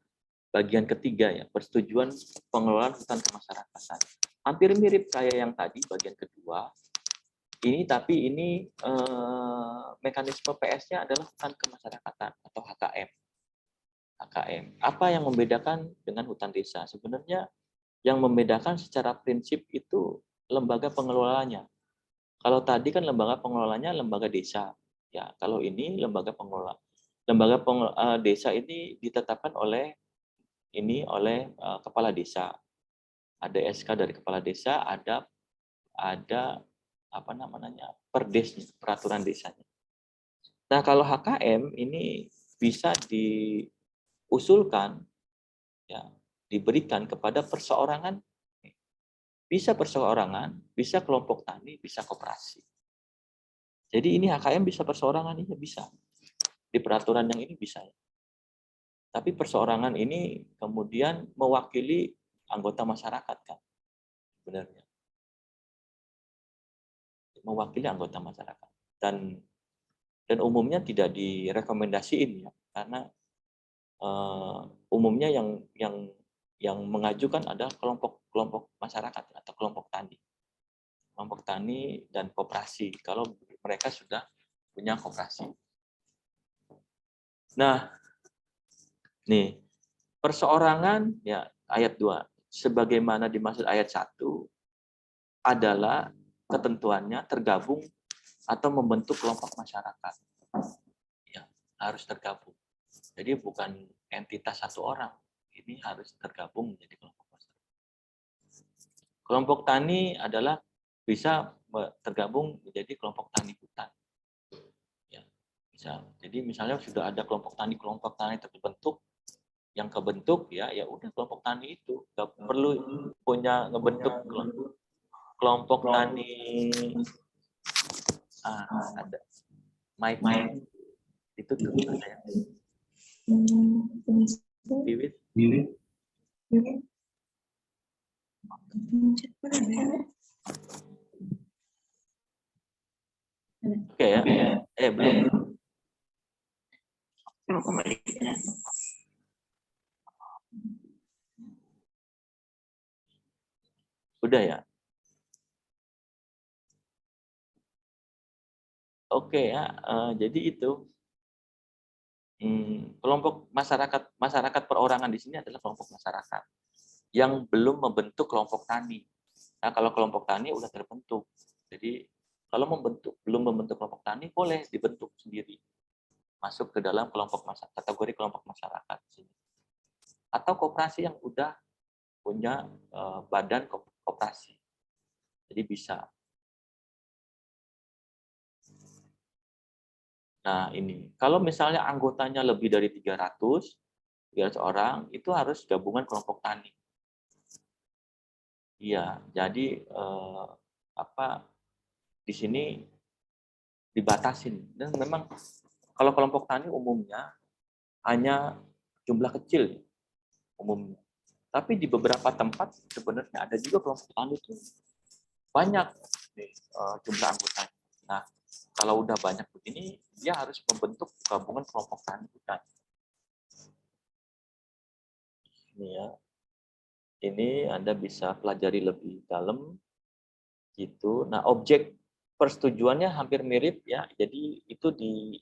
bagian ketiga ya, persetujuan pengelolaan hutan kemasyarakatan. Hampir mirip kayak yang tadi bagian kedua. Tapi ini mekanisme PS-nya adalah hutan kemasyarakatan atau HKM. HKM. Apa yang membedakan dengan hutan desa? Sebenarnya yang membedakan secara prinsip itu lembaga pengelolanya. Kalau tadi kan lembaga pengelolanya lembaga desa. Ya, kalau ini lembaga pengelola. Desa ini ditetapkan oleh kepala desa. Ada SK dari kepala desa, ada perdesnya, peraturan desanya. Nah, kalau HKM ini bisa diusulkan ya, diberikan kepada perseorangan. Bisa perseorangan, bisa kelompok tani, bisa koperasi. Jadi ini HKM bisa perseorangan, ini bisa. Di peraturan yang ini bisa. Tapi perseorangan ini kemudian mewakili anggota masyarakat kan, sebenarnya. Mewakili anggota masyarakat. Dan umumnya tidak direkomendasiin ya, karena umumnya yang mengajukan adalah kelompok masyarakat atau kelompok tani dan koperasi kalau mereka sudah punya koperasi. Nah, nih perseorangan ya ayat 2 sebagaimana dimaksud ayat 1 adalah ketentuannya tergabung atau membentuk kelompok masyarakat. Ya, harus tergabung. Jadi bukan entitas satu orang, ini harus tergabung menjadi kelompok masyarakat. Kelompok tani adalah bisa tergabung menjadi kelompok tani hutan. Ya, bisa. Jadi misalnya sudah ada kelompok tani terbentuk, yang kebentuk ya udah kelompok tani itu nggak perlu punya ngebentuk kelompok tani. Ada Mike itu tuh saya. Bibit. Oke ya. Belum. Udah ya. Oke ya, jadi itu kelompok masyarakat perorangan di sini adalah kelompok masyarakat yang belum membentuk kelompok tani. Nah, kalau kelompok tani udah terbentuk. Jadi kalau belum membentuk kelompok tani boleh dibentuk sendiri, masuk ke dalam kategori kelompok masyarakat di sini. Atau koperasi yang udah punya badan koperasi. Jadi bisa. Nah, ini. Kalau misalnya anggotanya lebih dari 300 orang, itu harus gabungan kelompok tani. Iya, jadi di sini dibatasin. Dan memang kalau kelompok tani umumnya hanya jumlah kecil umumnya. Tapi di beberapa tempat sebenarnya ada juga kelompok tani itu banyak nih, jumlah anggotanya. Nah, kalau udah banyak begini, dia harus membentuk gabungan kelompok tani hutan. Ini ya, ini Anda bisa pelajari lebih dalam gitu. Nah, objek persetujuannya hampir mirip ya. Jadi itu di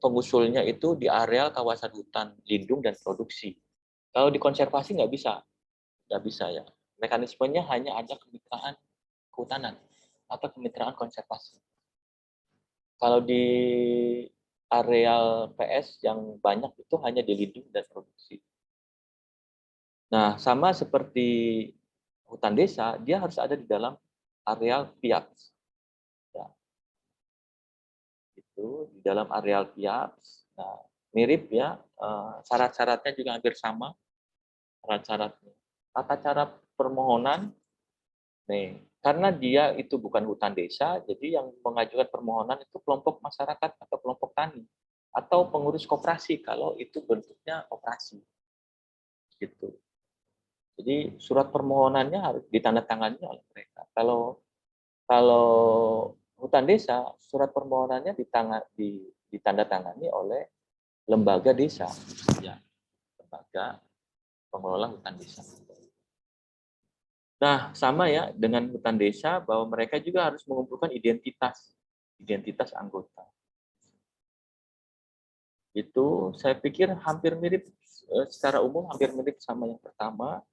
pengusulnya itu di areal kawasan hutan lindung dan produksi. Kalau di konservasi nggak bisa ya. Mekanismenya hanya ada kemitraan kehutanan atau kemitraan konservasi. Kalau di areal PS yang banyak itu hanya di lindung dan produksi. Nah, sama seperti hutan desa, dia harus ada di dalam areal PIAPS. Ya, itu di dalam areal PIAPS. Nah, mirip ya, syarat-syaratnya juga hampir sama. Syarat-syaratnya. Tata cara permohonan, nih, karena dia itu bukan hutan desa, jadi yang mengajukan permohonan itu kelompok masyarakat atau kelompok tani atau pengurus koperasi kalau itu bentuknya koperasi, gitu. Jadi surat permohonannya harus ditandatangani oleh mereka. Kalau kalau hutan desa, surat permohonannya ditandatangani oleh lembaga desa, ya, lembaga pengelola hutan desa. Nah, sama ya dengan hutan desa bahwa mereka juga harus mengumpulkan identitas anggota. Itu saya pikir hampir mirip secara umum hampir mirip sama yang pertama.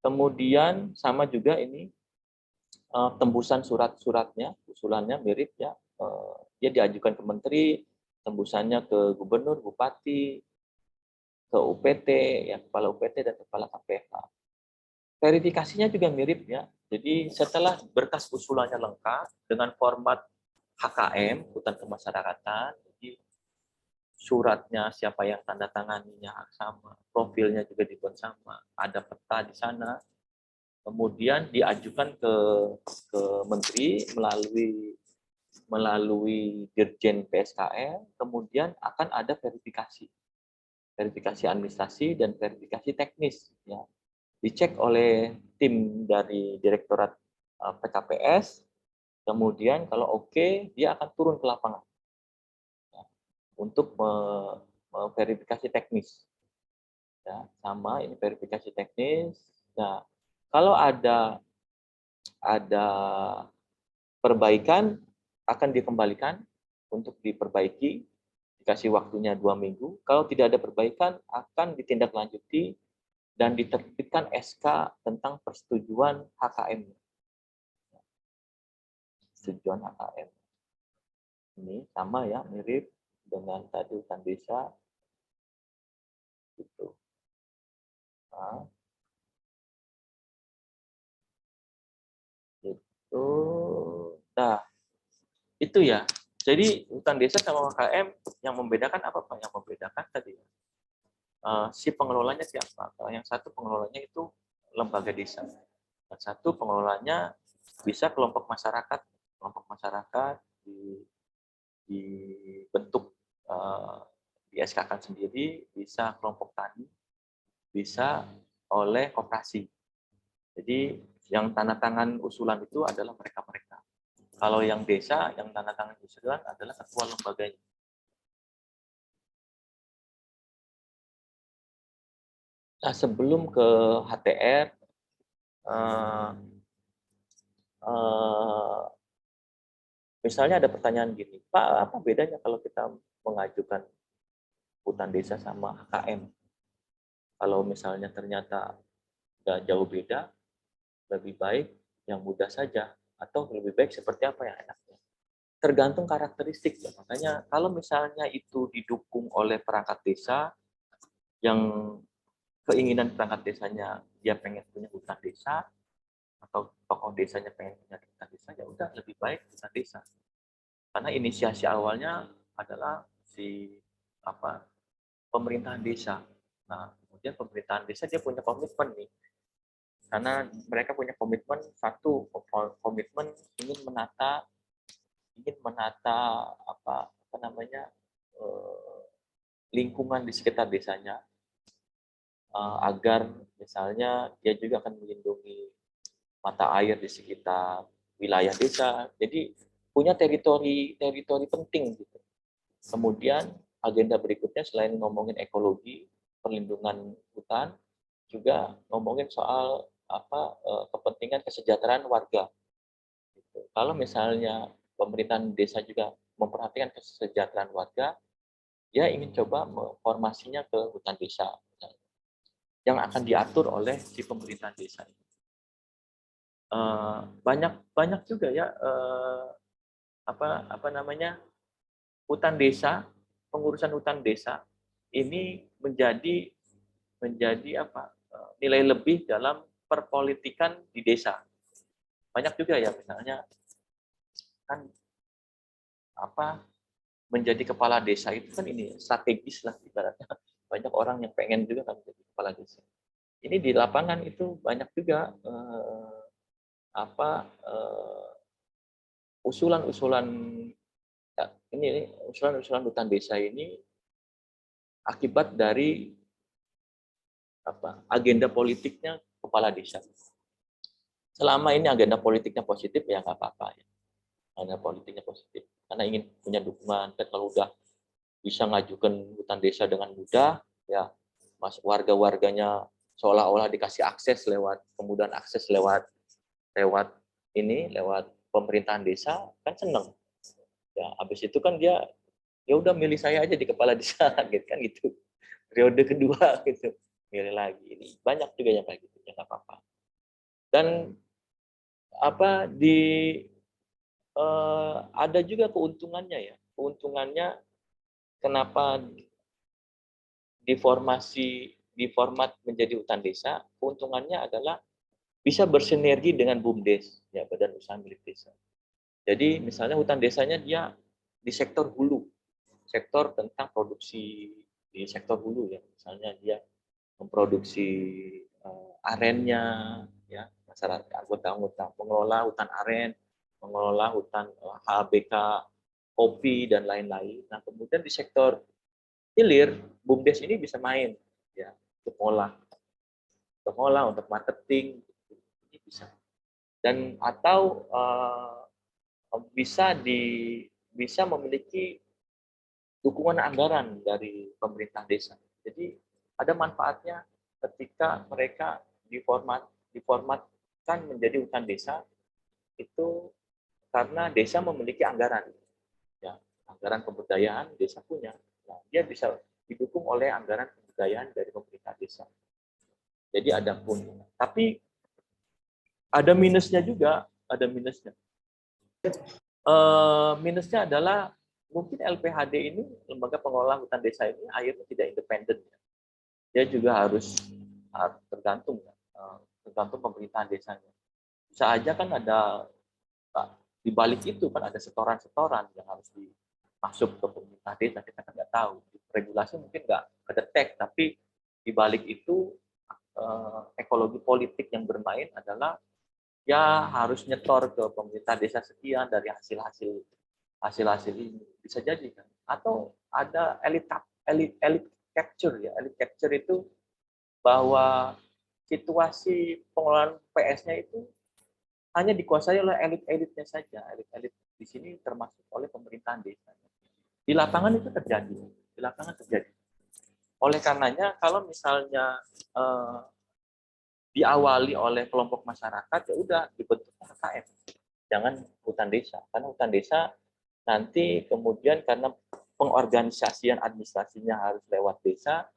Kemudian sama juga ini tembusan surat-suratnya, usulannya mirip ya. Dia diajukan ke menteri, tembusannya ke gubernur, bupati, ke UPT, ya kepala UPT dan kepala KPH. Verifikasinya juga mirip ya. Jadi setelah berkas usulannya lengkap dengan format HKM, hutan kemasyarakatan, jadi suratnya siapa yang tanda tanganinya sama, profilnya juga dibuat sama, ada peta di sana, kemudian diajukan ke menteri melalui Dirjen PSKL, kemudian akan ada verifikasi administrasi dan verifikasi teknis ya. Dicek oleh tim dari Direktorat PKPS, kemudian kalau oke, dia akan turun ke lapangan ya, untuk verifikasi teknis. Ya, sama ini verifikasi teknis. Nah, kalau ada perbaikan akan dikembalikan untuk diperbaiki, dikasih waktunya 2 minggu. Kalau tidak ada perbaikan akan ditindaklanjuti dan diterbitkan SK tentang persetujuan HKM. Persetujuan HKM. Ini sama ya, mirip dengan tadi hutan desa. Gitu. Nah, itu. Nah, itu ya. Jadi hutan desa sama HKM yang membedakan apa Pak? Yang membedakan tadi si pengelolanya siapa? Kalau yang satu pengelolanya itu lembaga desa. Yang satu pengelolanya bisa kelompok masyarakat dibentuk di SK-kan sendiri, bisa kelompok tani, bisa oleh koperasi. Jadi yang tanda tangan usulan itu adalah mereka-mereka. Kalau yang desa, yang tanda tangan usulan adalah ketua lembaganya. Nah, sebelum ke HTR, eh, Misalnya ada pertanyaan gini, Pak, apa bedanya kalau kita mengajukan hutan desa sama HKM? Kalau misalnya ternyata nggak jauh beda, lebih baik yang mudah saja, atau lebih baik seperti apa yang enaknya? Tergantung karakteristik. Ya. Makanya kalau misalnya itu didukung oleh perangkat desa, yang keinginan perangkat desanya dia pengen punya hutan desa, atau tokoh desanya pengen punya hutan desa, ya udah lebih baik hutan desa. Karena inisiasi awalnya adalah si apa pemerintahan desa. Nah, kemudian pemerintahan desa dia punya komitmen nih, karena mereka punya komitmen satu, komitmen ingin menata apa namanya lingkungan di sekitar desanya, agar misalnya dia juga akan melindungi mata air di sekitar wilayah desa. Jadi punya teritori penting gitu. Kemudian agenda berikutnya selain ngomongin ekologi, perlindungan hutan, juga ngomongin soal kepentingan kesejahteraan warga. Gitu. Kalau misalnya pemerintahan desa juga memperhatikan kesejahteraan warga, dia ingin coba formasinya ke hutan desa yang akan diatur oleh si pemerintahan desa. Banyak juga ya apa namanya hutan desa, pengurusan hutan desa ini menjadi nilai lebih dalam perpolitikan di desa. Banyak juga ya misalnya kan menjadi kepala desa itu kan ini strategis lah ibaratnya. Banyak orang yang pengen juga kan menjadi kepala desa. Ini di lapangan itu banyak juga usulan-usulan usulan-usulan hutan desa ini akibat dari agenda politiknya kepala desa. Selama ini agenda politiknya positif ya nggak apa-apa ya. Agenda politiknya positif karena ingin punya dukungan, dan kalau udah bisa ngajukan hutan desa dengan mudah ya, warga-warganya seolah-olah dikasih akses lewat kemudahan akses lewat lewat lewat pemerintahan desa, kan seneng ya. Habis itu kan dia ya udah milih saya aja di kepala desa gitu kan, gitu periode kedua gitu milih lagi. Ini banyak juga yang kayak gitu ya, nggak apa-apa. Dan ada juga keuntungannya ya, keuntungannya kenapa diformat menjadi hutan desa. Keuntungannya adalah bisa bersinergi dengan BUMDes ya, badan usaha milik desa. Jadi misalnya hutan desanya dia di sektor hulu, sektor tentang produksi di sektor hulu ya, misalnya dia memproduksi arennya ya, masyarakat anggota-anggota mengelola hutan aren, mengelola hutan HBK kopi dan lain-lain. Nah kemudian di sektor hilir BUMDes ini bisa main ya, untuk ngolah untuk marketing ini bisa, dan atau bisa memiliki dukungan anggaran dari pemerintah desa. Jadi ada manfaatnya ketika mereka diformatkan menjadi hutan desa itu, karena desa memiliki anggaran ya, anggaran kebudayaan desa punya. Nah, dia bisa didukung oleh anggaran kebudayaan dari pemerintah desa. Jadi ada pun, tapi ada minusnya juga, ada minusnya. Minusnya adalah mungkin LPHD ini, lembaga pengelola hutan desa ini, akhirnya tidak independen. Dia juga harus tergantung tergantung pemerintahan desanya. Bisa aja kan ada di balik itu kan ada setoran-setoran yang harus masuk ke pemerintah desa, kita kan nggak tahu. Regulasi mungkin nggak kedetek, tapi di balik itu ekologi politik yang bermain adalah ya harus nyetor ke pemerintah desa sekian dari hasil-hasil ini, bisa jadi kan. Atau ada elit capture ya, elit capture itu bahwa situasi pengelolaan PS-nya itu hanya dikuasai oleh elit-elitnya saja. Elit-elit di sini termasuk oleh pemerintahan desa. Di lapangan itu terjadi, di lapangan terjadi. Oleh karenanya kalau misalnya diawali oleh kelompok masyarakat, ya udah dibentuk KKN. jangan hutan desa. Karena hutan desa nanti kemudian karena pengorganisasian administrasinya harus lewat desa,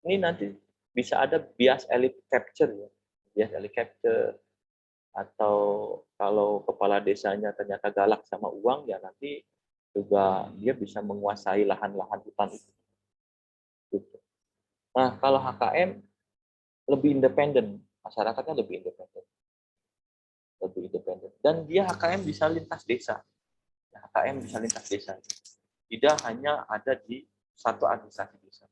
ini nanti bisa ada bias elite capture ya. Bias elite capture, atau kalau kepala desanya ternyata galak sama uang, ya nanti juga dia bisa menguasai lahan-lahan hutan itu. Gitu. Nah, kalau HKM lebih independen, masyarakatnya lebih independen. Lebih independen. Dan dia HKM bisa lintas desa. HKM bisa lintas desa. Tidak hanya ada di satu administrasi desa.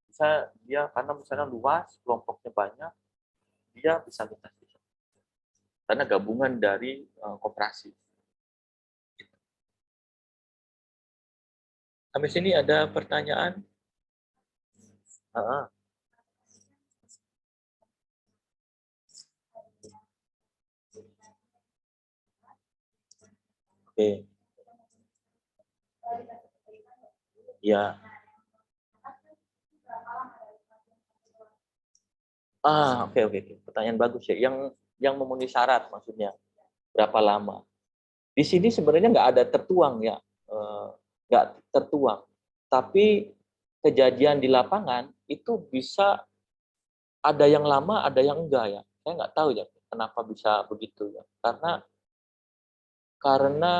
Bisa dia karena misalnya luas, kelompoknya banyak, dia bisa lintas desa. Karena gabungan dari koperasi. Sampai sini ada pertanyaan? Oke. Ya. Oke. Pertanyaan bagus ya. Yang memenuhi syarat maksudnya berapa lama? Di sini sebenarnya nggak ada tertuang ya, nggak tertuang. Tapi kejadian di lapangan itu bisa ada yang lama, ada yang enggak ya. Saya nggak tahu ya kenapa bisa begitu ya. Karena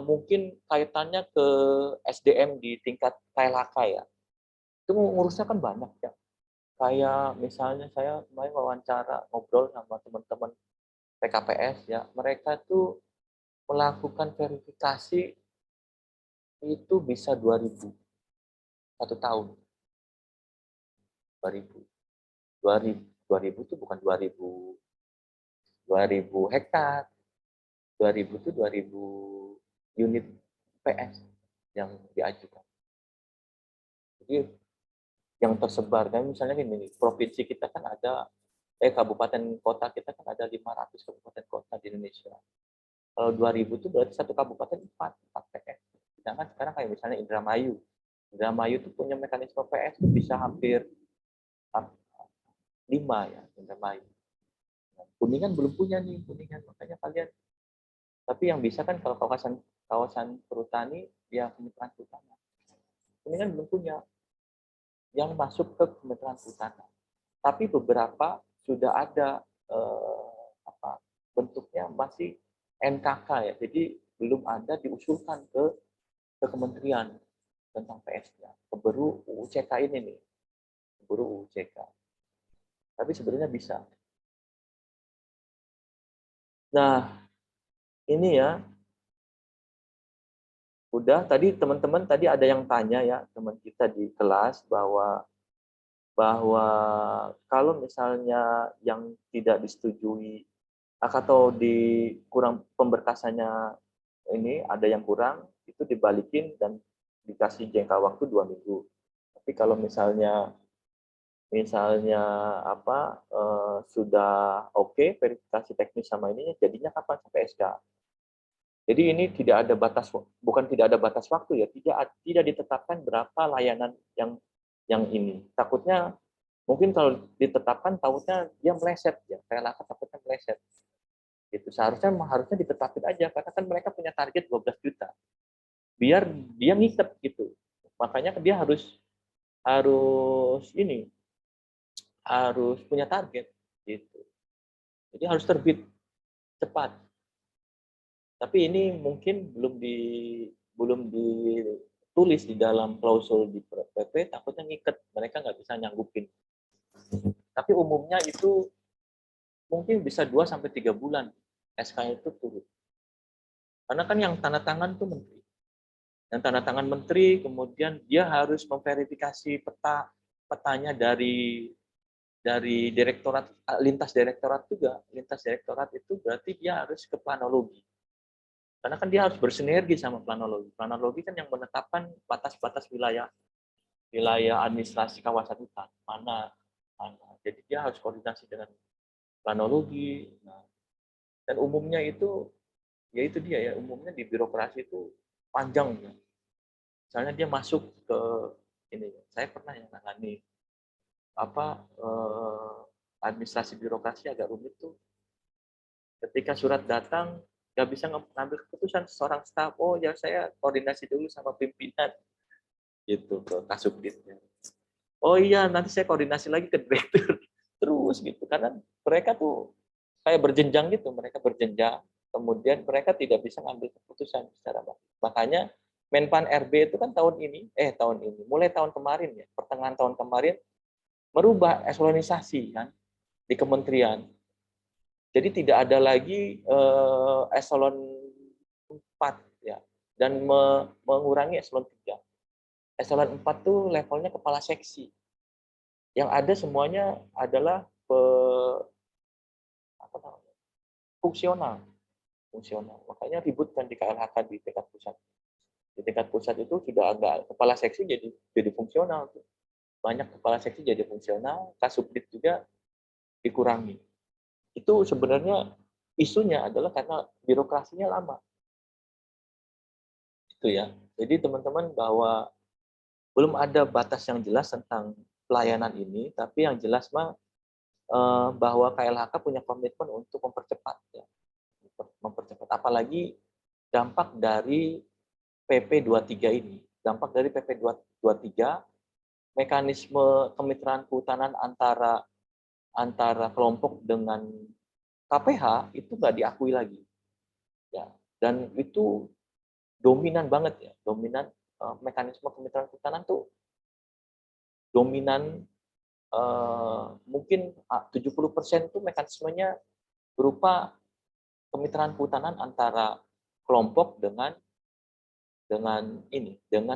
mungkin kaitannya ke SDM di tingkat KLHK ya. Itu ngurusnya kan banyak ya. Kayak misalnya saya kemarin wawancara ngobrol sama teman-teman PKPS ya, mereka tuh melakukan verifikasi itu bisa 2.000 satu tahun. 2.000. 2.000 itu bukan 2.000 hektar. 2.000 itu 2.000 unit PS yang diajukan. Jadi yang tersebar kan misalnya gini, provinsi kita kan ada kabupaten kota kita kan ada 500 kabupaten kota di Indonesia. Kalau 2.000 itu berarti satu kabupaten 4 PS. Sedangkan sekarang kayak misalnya Indramayu. Indramayu itu punya mekanisme PS itu bisa hampir 5 ya Indramayu. Kuningan belum punya nih, Kuningan makanya kalian. Tapi yang bisa kan kalau kawasan perhutani ya kemitraan kehutanan. Kuningan belum punya yang masuk ke kemitraan kehutanan. Tapi beberapa sudah ada bentuknya masih NKK ya. Jadi belum ada diusulkan ke kementerian tentang PS-nya. Keburu UUCK ini nih. Keburu UUCK. Tapi sebenarnya bisa. Nah, ini ya. Udah, tadi teman-teman tadi ada yang tanya ya, teman kita di kelas bahwa kalau misalnya yang tidak disetujui atau di kurang pemberkasannya ini ada yang kurang, itu dibalikin dan dikasih jangka waktu 2 minggu. Tapi kalau misalnya sudah oke verifikasi teknis sama ini, jadinya kapan sampai SK. Jadi ini tidak ada batas, bukan tidak ada batas waktu ya, tidak ditetapkan berapa layanan yang ini. Takutnya mungkin kalau ditetapkan takutnya dia meleset ya, PLK takutnya meleset. Itu harusnya ditetapin aja karena kan mereka punya target 12 juta. Biar dia ngiket gitu. Makanya dia harus punya target gitu. Jadi harus terbit cepat. Tapi ini mungkin belum ditulis di dalam klausul di PP, takutnya ngiket, mereka nggak bisa nyanggupin. Tapi umumnya itu mungkin bisa 2-3 bulan SK itu turun. Karena kan yang tanda tangan itu menteri. Yang tanda tangan menteri, kemudian dia harus memverifikasi petanya dari direktorat, lintas direktorat juga. Lintas direktorat itu berarti dia harus ke planologi. Karena kan dia harus bersinergi sama planologi. Planologi kan yang menetapkan batas-batas wilayah administrasi kawasan hutan. Mana. Jadi dia harus koordinasi dengan planologi. Nah, dan umumnya itu, ya itu dia ya, umumnya di birokrasi itu panjang. Ya. Misalnya dia masuk ke ini, saya pernah yang nangani administrasi birokrasi agak rumit tuh. Ketika surat datang, nggak bisa ngambil keputusan seorang staf. Oh ya saya koordinasi dulu sama pimpinan gitu ke Kasubditnya. Oh iya nanti saya koordinasi lagi ke direktur terus gitu karena mereka tuh kayak berjenjang gitu, mereka berjenjang. Kemudian mereka tidak bisa ngambil keputusan secara baik. Makanya Menpan RB itu kan mulai tahun kemarin ya, pertengahan tahun kemarin merubah eselonisasi kan di kementerian. Jadi tidak ada lagi eselon 4 ya dan mengurangi eselon 3. Eselon 4 tuh levelnya kepala seksi. Yang ada semuanya adalah apa namanya? Fungsional. Makanya ribut kan di KLHK di tingkat pusat. Di tingkat pusat itu sudah agak kepala seksi jadi fungsional tuh. Banyak kepala seksi jadi fungsional, Kasubdit juga dikurangi. Itu sebenarnya isunya adalah karena birokrasinya lama. Itu ya. Jadi teman-teman bahwa belum ada batas yang jelas tentang pelayanan ini, tapi yang jelas bahwa KLHK punya komitmen untuk mempercepat ya. Mempercepat apalagi dampak dari PP 23 ini. Dampak dari PP 23 mekanisme kemitraan kehutanan antara kelompok dengan KPH itu nggak diakui lagi. Ya. Dan itu dominan banget ya, dominan mekanisme kemitraan kehutanan tuh dominan mungkin 70% itu mekanismenya berupa kemitraan kehutanan antara kelompok dengan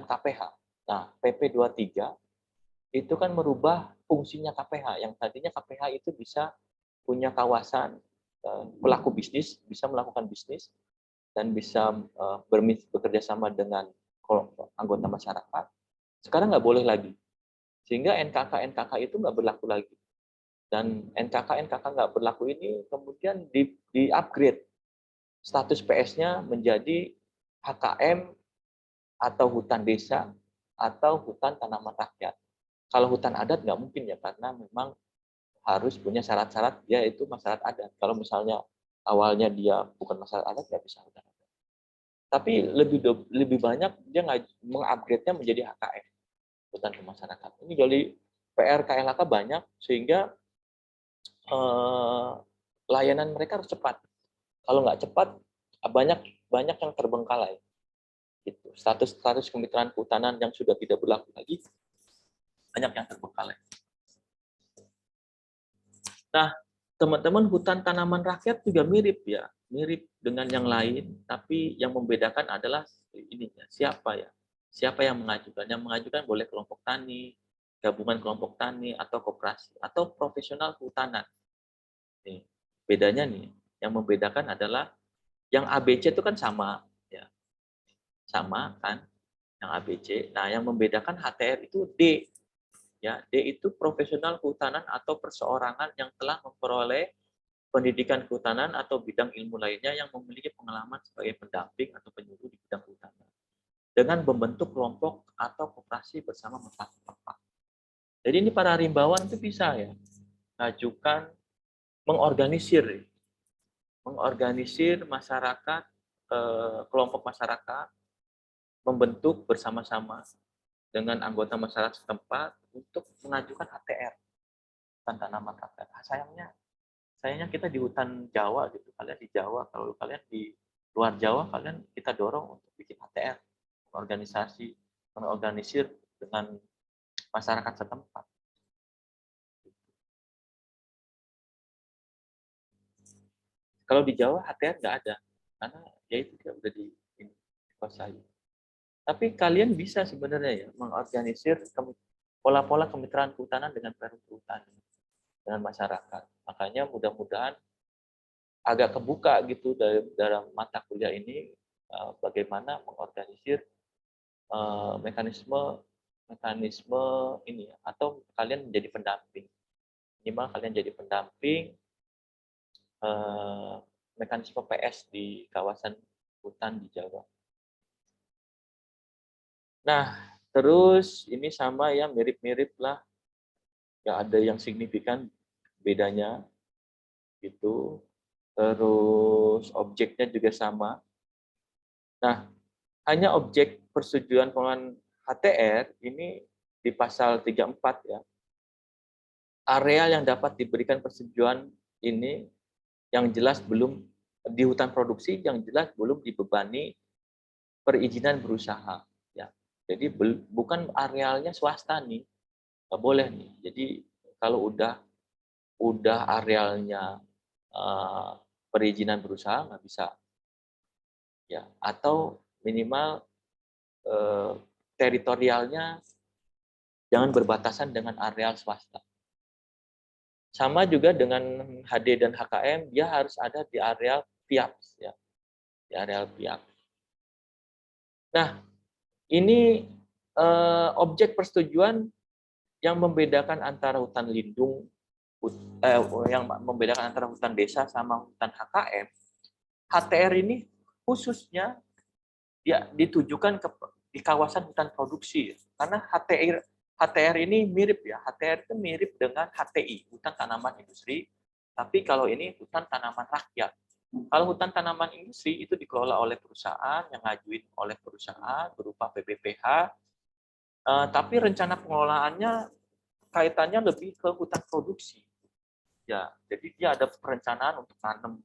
KPH. Nah, PP 23 itu kan merubah fungsinya KPH yang tadinya KPH itu bisa punya kawasan pelaku bisnis, bisa melakukan bisnis dan bisa bekerja sama dengan anggota masyarakat. Sekarang nggak boleh lagi. Sehingga NKK itu nggak berlaku lagi. Dan NKK nggak berlaku ini kemudian di-upgrade status PS-nya menjadi HKM atau hutan desa atau hutan tanaman rakyat. Kalau hutan adat nggak mungkin ya, karena memang harus punya syarat-syarat dia itu masyarakat adat. Kalau misalnya awalnya dia bukan masyarakat adat, nggak bisa hutan adat. Tapi lebih banyak dia mengupgrade-nya menjadi HKM, hutan kemasyarakatan. Ini jadi PR KLHK banyak, sehingga layanan mereka harus cepat. Kalau nggak cepat, banyak yang terbengkalai. Gitu. Status kemitraan kehutanan yang sudah tidak berlaku lagi, banyak yang terbengkalai. Nah, teman-teman, hutan tanaman rakyat juga mirip ya, mirip dengan yang lain, tapi yang membedakan adalah ininya, siapa yang mengajukan. Yang mengajukan boleh kelompok tani, gabungan kelompok tani, atau koperasi, atau profesional kehutanan. Nih, bedanya nih, yang membedakan adalah yang ABC itu kan sama, ya, sama kan, yang ABC. Nah, yang membedakan HTR itu D. Ya, D itu profesional kehutanan atau perseorangan yang telah memperoleh pendidikan kehutanan atau bidang ilmu lainnya yang memiliki pengalaman sebagai pendamping atau penyuluh di bidang kehutanan dengan membentuk kelompok atau koperasi bersama tempat. Jadi ini para rimbawan itu bisa ya mengajukan mengorganisir masyarakat, kelompok masyarakat, membentuk bersama-sama dengan anggota masyarakat setempat untuk mengajukan HTR, hutan tanaman rakyat. Sayangnya kita di hutan Jawa gitu, kalian di Jawa, kalau kalian di luar Jawa, kalian kita dorong untuk bikin HTR, mengorganisir dengan masyarakat setempat. Kalau di Jawa HTR nggak ada, karena ya itu dia udah dikuasai. Tapi kalian bisa sebenarnya ya mengorganisir pola-pola kemitraan kehutanan dengan perhutani, dengan masyarakat. Makanya mudah-mudahan agak kebuka gitu dalam mata kuliah ini bagaimana mengorganisir mekanisme ini ya, atau kalian menjadi pendamping. Minimal kalian jadi pendamping mekanisme PS di kawasan hutan di Jawa. Nah, terus ini sama ya, mirip-mirip lah. Nggak ada yang signifikan bedanya gitu. terus objeknya juga sama. Nah, hanya objek persetujuan pengelolaan HTR ini di pasal 34 ya. Area yang dapat diberikan persetujuan ini yang jelas belum di hutan produksi yang jelas belum dibebani perizinan berusaha ya. Jadi bukan arealnya swasta nih. Nggak boleh nih. Jadi kalau udah arealnya perizinan berusaha nggak bisa ya, atau minimal teritorialnya jangan berbatasan dengan areal swasta. Sama juga dengan HD dan HKM, dia harus ada di areal PIAP ya, di areal PIAP. Nah, ini objek persetujuan yang membedakan antara hutan lindung yang membedakan antara hutan desa sama hutan HKM. HTR ini khususnya ya ditujukan di kawasan hutan produksi karena HTR ini mirip ya, HTR itu mirip dengan HTI, hutan tanaman industri, tapi kalau ini hutan tanaman rakyat. Kalau hutan tanaman industri itu dikelola oleh perusahaan, yang ngajuin oleh perusahaan berupa PPPH, tapi rencana pengelolaannya kaitannya lebih ke hutan produksi. Ya, jadi dia ada perencanaan untuk tanam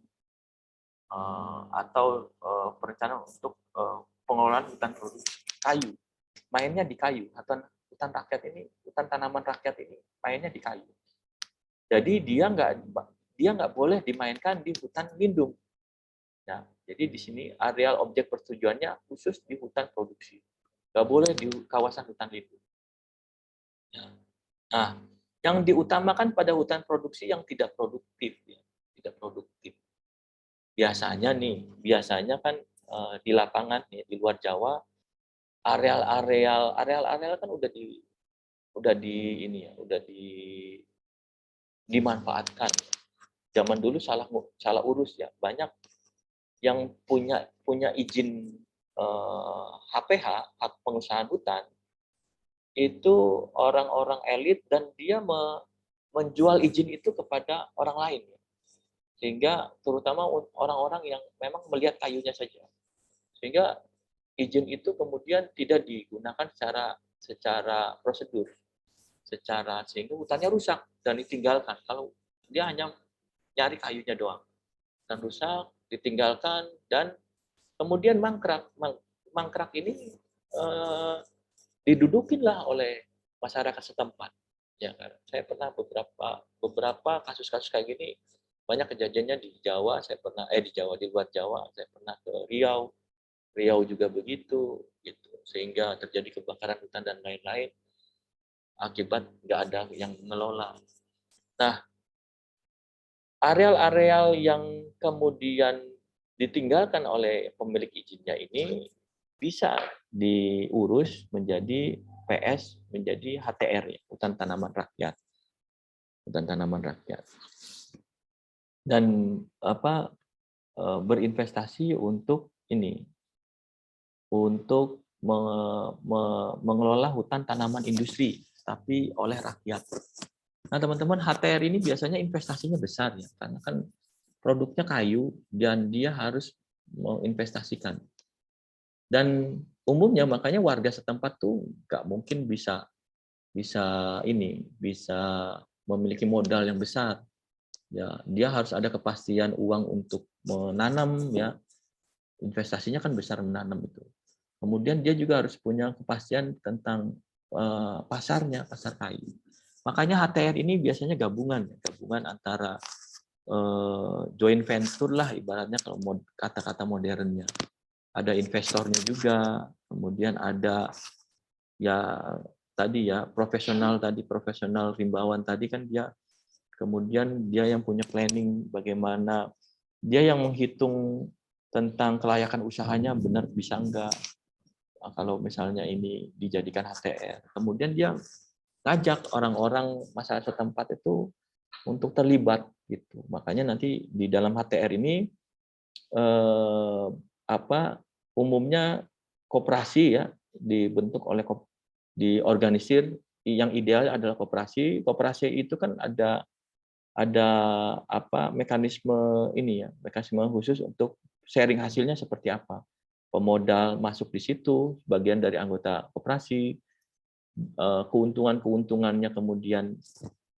atau perencanaan untuk pengelolaan hutan produksi kayu. Mainnya di kayu. Hutan rakyat ini, hutan tanaman rakyat ini mainnya di kayu. Jadi dia nggak boleh dimainkan di hutan lindung. Nah, jadi di sini areal objek persetujuannya khusus di hutan produksi. Nggak boleh di kawasan hutan lindung. Nah, yang diutamakan pada hutan produksi yang tidak produktif, ya. Tidak produktif. Biasanya kan di lapangan, ya, di luar Jawa, areal kan udah dimanfaatkan. Zaman dulu salah urus ya, banyak yang punya izin HPH, hak pengusahaan hutan, itu orang-orang elit dan dia menjual izin itu kepada orang lain. Sehingga terutama orang-orang yang memang melihat kayunya saja. Sehingga izin itu kemudian tidak digunakan secara prosedur, sehingga hutannya rusak dan ditinggalkan. Kalau dia hanya nyari kayunya doang, dan rusak, ditinggalkan, dan kemudian mangkrak. Mangkrak ini didudukinlah oleh masyarakat setempat. Ya, saya pernah beberapa kasus-kasus kayak gini, banyak kejadiannya di Jawa. Di luar Jawa, saya pernah ke Riau juga begitu, gitu. Sehingga terjadi kebakaran hutan dan lain-lain akibat nggak ada yang mengelola. Nah, areal-areal yang kemudian ditinggalkan oleh pemilik izinnya ini bisa diurus menjadi PS, menjadi HTR, ya, hutan tanaman rakyat. Hutan tanaman rakyat. Dan berinvestasi untuk mengelola hutan tanaman industri, tapi oleh rakyat. Nah, teman-teman, HTR ini biasanya investasinya besar ya, karena kan produknya kayu dan dia harus menginvestasikan. Dan umumnya makanya warga setempat tuh nggak mungkin bisa memiliki modal yang besar. Ya, dia harus ada kepastian uang untuk menanam ya. Investasinya kan besar menanam itu. Kemudian dia juga harus punya kepastian tentang pasarnya, pasar kayu. Makanya HTR ini biasanya gabungan antara joint venture lah ibaratnya kalau kata-kata modernnya. Ada investornya juga, kemudian ada ya tadi ya profesional rimbawan tadi kan kemudian dia yang punya planning bagaimana, dia yang menghitung tentang kelayakan usahanya benar bisa enggak kalau misalnya ini dijadikan HTR. Kemudian dia ngajak orang-orang masyarakat setempat itu untuk terlibat gitu. Makanya nanti di dalam HTR ini umumnya koperasi ya dibentuk diorganisir, yang ideal adalah koperasi. Koperasi itu kan ada ada apa mekanisme ini ya, mekanisme khusus untuk sharing hasilnya seperti apa. Pemodal masuk di situ, bagian dari anggota koperasi, keuntungan-keuntungannya kemudian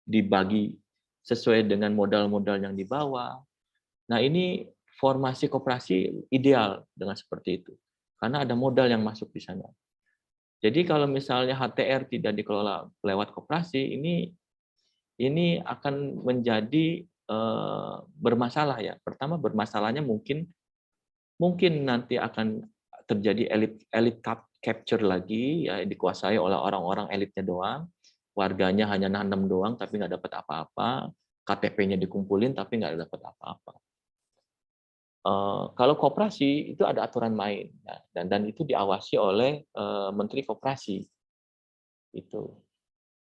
dibagi sesuai dengan modal-modal yang dibawa. Nah, ini formasi koperasi ideal dengan seperti itu. Karena ada modal yang masuk di sana. Jadi kalau misalnya HTR tidak dikelola lewat koperasi, ini akan menjadi bermasalah ya. Pertama bermasalahnya mungkin nanti akan terjadi elit capture lagi ya, dikuasai oleh orang-orang elitnya doang, warganya hanya nanam doang tapi nggak dapat apa-apa, KTP-nya dikumpulin tapi nggak dapat apa-apa. Kalau koperasi itu ada aturan main ya, dan itu diawasi oleh Menteri Koperasi itu.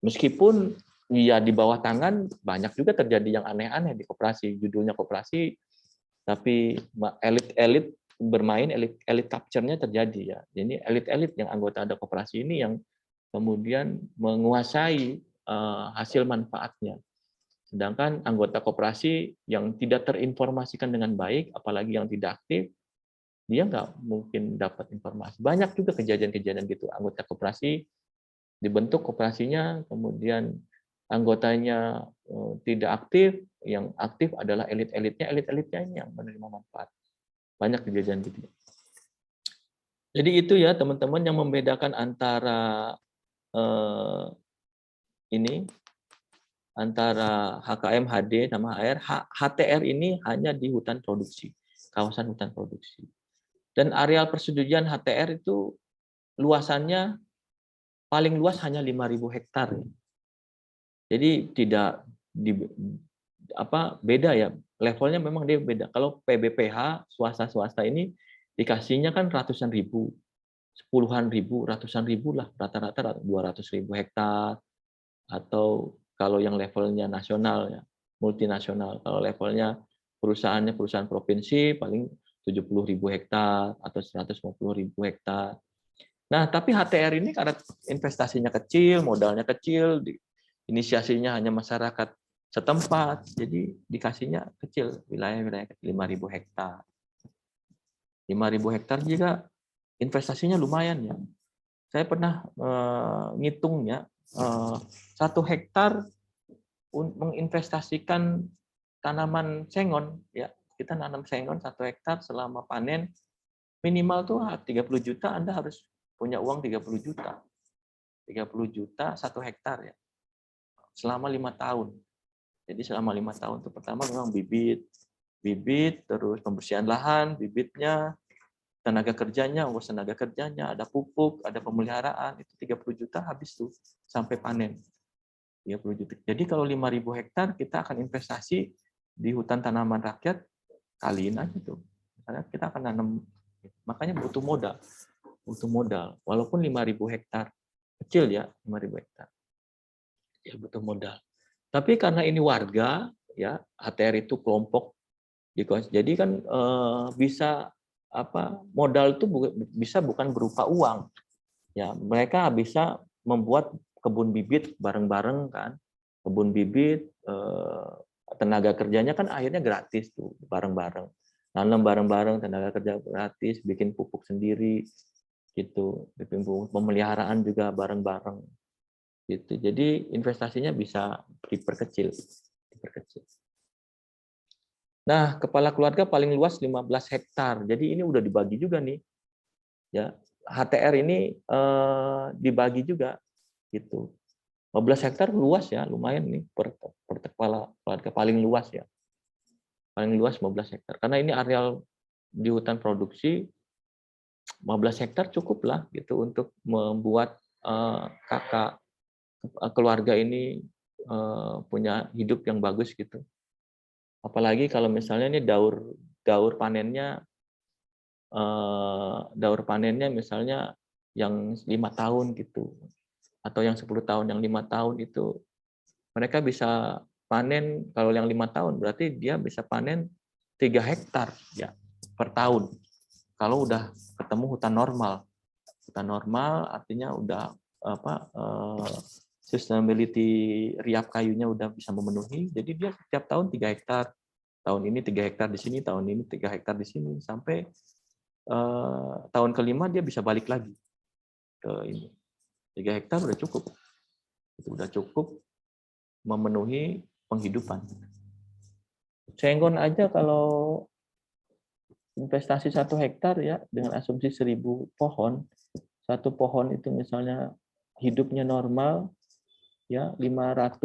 Meskipun ya di bawah tangan banyak juga terjadi yang aneh-aneh di koperasi, judulnya koperasi tapi elit-elit bermain, elit capture-nya terjadi ya. Jadi elit-elit yang anggota ada koperasi ini yang kemudian menguasai hasil manfaatnya. Sedangkan anggota koperasi yang tidak terinformasikan dengan baik, apalagi yang tidak aktif, dia nggak mungkin dapat informasi. Banyak juga kejadian-kejadian gitu. Anggota koperasi dibentuk koperasinya, kemudian anggotanya tidak aktif, yang aktif adalah elit-elitnya ini yang menerima manfaat. Banyak kejadian gitu. Jadi itu ya teman-teman yang membedakan antara ini antara HKM, HD sama HR. HTR ini hanya di hutan produksi, kawasan hutan produksi. Dan areal persetujuan HTR itu luasannya paling luas hanya 5.000 hektar. Jadi tidak beda ya, levelnya memang dia beda. Kalau PBPH swasta ini dikasihnya kan ratusan ribu, puluhan ribu, ratusan ribu lah, rata-rata 200.000 hektar, atau kalau yang levelnya nasional ya, multinasional. Kalau levelnya perusahaan provinsi paling 70.000 hektar atau 150.000 hektar. Nah, tapi HTR ini karena investasinya kecil, modalnya kecil, inisiasinya hanya masyarakat setempat, jadi dikasihnya kecil, wilayah-wilayah 5.000 hektar. 5.000 hektar juga investasinya lumayan ya. Saya pernah ngitungnya, 1 hektar menginvestasikan tanaman sengon, ya kita nanam sengon 1 hektar selama panen, minimal tuh 30 juta, Anda harus punya uang 30 juta. 30 juta 1 hektar ya, selama 5 tahun. Jadi selama 5 tahun itu pertama memang bibit, terus pembersihan lahan, bibitnya, tenaga kerjanya, ongkos tenaga kerjanya, ada pupuk, ada pemeliharaan, itu 30 juta habis tuh sampai panen. 30 juta. Jadi kalau 5.000 hektar kita akan investasi di hutan tanaman rakyat, kaliin aja tuh. Misalnya kita akan nanam, makanya butuh modal. Butuh modal. Walaupun 5.000 hektar, kecil ya 5.000 hektar. Ya butuh modal. Tapi karena ini warga, ya HTR itu kelompok, jadi kan bisa modal itu bisa bukan berupa uang, ya mereka bisa membuat kebun bibit bareng-bareng kan, kebun bibit, tenaga kerjanya kan akhirnya gratis tuh bareng-bareng, nanam bareng-bareng, tenaga kerja gratis, bikin pupuk sendiri gitu, bikin pupuk, pemeliharaan juga bareng-bareng. Gitu. Jadi investasinya bisa diperkecil. Nah, kepala keluarga paling luas 15 hektar. Jadi ini udah dibagi juga nih. Ya, HTR ini dibagi juga gitu. 15 hektar luas ya, lumayan nih per kepala keluarga paling luas ya. Paling luas 15 hektar. Karena ini areal di hutan produksi 15 hektar cukup lah gitu untuk membuat kakak keluarga ini punya hidup yang bagus gitu. Apalagi kalau misalnya ini daur panennya misalnya yang 5 tahun gitu, atau yang 10 tahun, yang 5 tahun itu mereka bisa panen, kalau yang 5 tahun berarti dia bisa panen 3 hektar ya per tahun. Kalau udah ketemu hutan normal. Hutan normal artinya udah sustainability riap kayunya udah bisa memenuhi, jadi dia setiap tahun 3 hektar. Tahun ini 3 hektar di sini, tahun ini 3 hektar di sini, sampai tahun kelima dia bisa balik lagi ke ini. 3 hektar udah cukup. Itu udah cukup memenuhi penghidupan. Cenggon aja kalau investasi 1 hektar ya dengan asumsi 1.000 pohon, 1 pohon itu misalnya hidupnya normal ya 500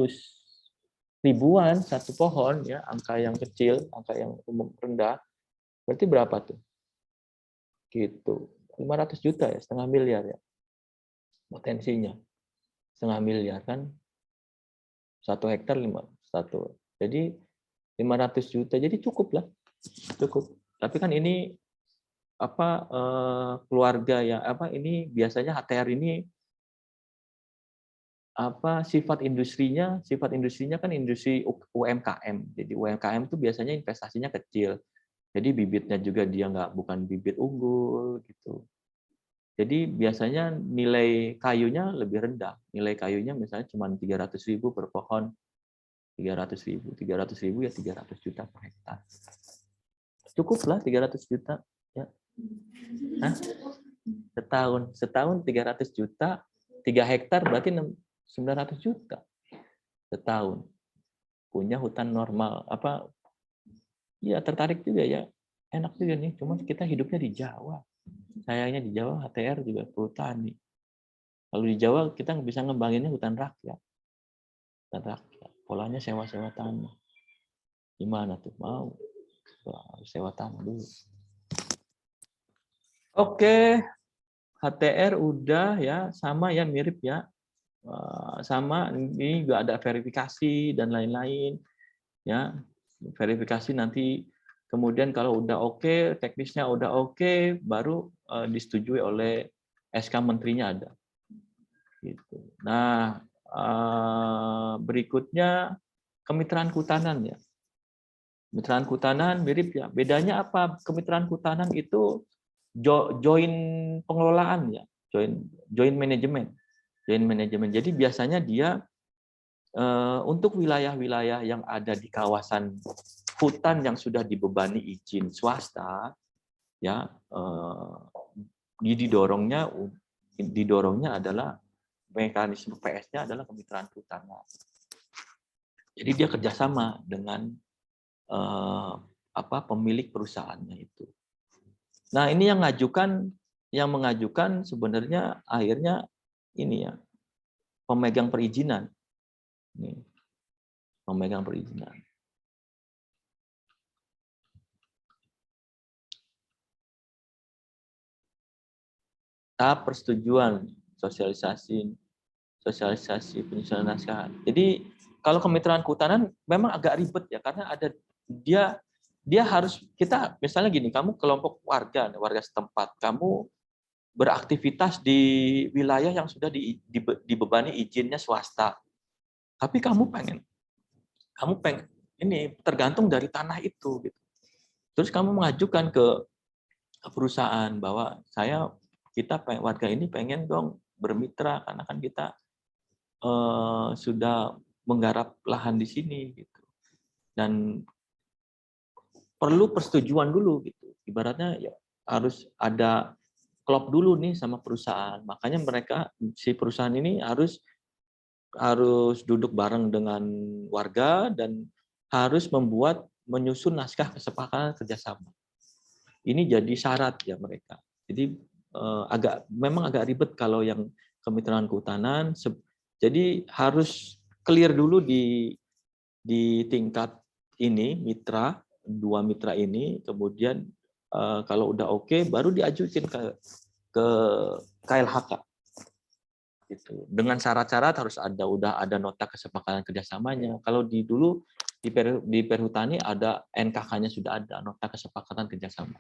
ribuan 1 pohon ya, angka yang kecil, angka yang umum rendah. Berarti berapa tuh? Gitu. 500 juta ya, setengah miliar ya. Potensinya. Setengah miliar kan. 1 hektar 1. Jadi 500 juta. Jadi cukup lah. Cukup. Tapi kan ini keluarga ya, ini biasanya HTR ini sifat industrinya kan industri UMKM. Jadi UMKM itu biasanya investasinya kecil. Jadi bibitnya juga dia bukan bibit unggul gitu. Jadi biasanya nilai kayunya lebih rendah. Nilai kayunya misalnya cuma 300.000 per pohon. 300.000 ya 300 juta per hektar. Cukup lah 300 juta ya. Hah? Setahun 300 juta, 3 hektar berarti 900 juta setahun. Punya hutan normal ya tertarik juga ya. Enak juga nih, cuma kita hidupnya di Jawa. Sayangnya di Jawa HTR juga perhutani. Kalau di Jawa kita bisa ngembanginnya hutan rakyat. Hutan rakyat. Polanya sewa-sewa tanah. Gimana tuh? Mau? Sewa tanah dulu. Oke. HTR udah ya, sama ya, mirip ya. Sama, ini juga ada verifikasi dan lain-lain. Ya, verifikasi nanti kemudian kalau udah oke, teknisnya udah oke, baru disetujui oleh SK menterinya ada. Gitu. Nah, berikutnya kemitraan kehutanan ya. Kemitraan kehutanan mirip ya. Bedanya apa? Kemitraan kehutanan itu join pengelolaan ya, join manajemen. Join manajemen. Jadi biasanya dia untuk wilayah-wilayah yang ada di kawasan hutan yang sudah dibebani izin swasta, ya didorongnya adalah mekanisme PS-nya adalah kemitraan kehutanan. Jadi dia kerjasama dengan pemilik perusahaannya itu. Nah ini yang mengajukan sebenarnya akhirnya ini ya pemegang perizinan. Nih, pemegang perizinan. Tahap persetujuan sosialisasi penyusunan naskah. Jadi kalau kemitraan kehutanan memang agak ribet ya karena ada dia harus kita misalnya gini, kamu kelompok warga setempat, kamu beraktivitas di wilayah yang sudah dibebani izinnya swasta. Tapi kamu pengen ini tergantung dari tanah itu gitu. Terus kamu mengajukan ke perusahaan bahwa warga ini pengen dong bermitra karena kan kita sudah menggarap lahan di sini gitu. Dan perlu persetujuan dulu gitu. Ibaratnya ya harus ada klop dulu nih sama perusahaan. Makanya si perusahaan ini harus duduk bareng dengan warga dan harus menyusun naskah kesepakatan kerjasama. Ini jadi syarat ya mereka. Jadi memang agak ribet kalau yang kemitraan kehutanan. Jadi harus clear dulu di tingkat ini mitra, 2 mitra ini, kemudian kalau udah oke baru diajukan ke KLHK. Gitu. Dengan syarat-syarat harus udah ada nota kesepakatan kerjasamanya. Kalau dulu di Perhutani ada NKK-nya sudah ada, nota kesepakatan kerjasama.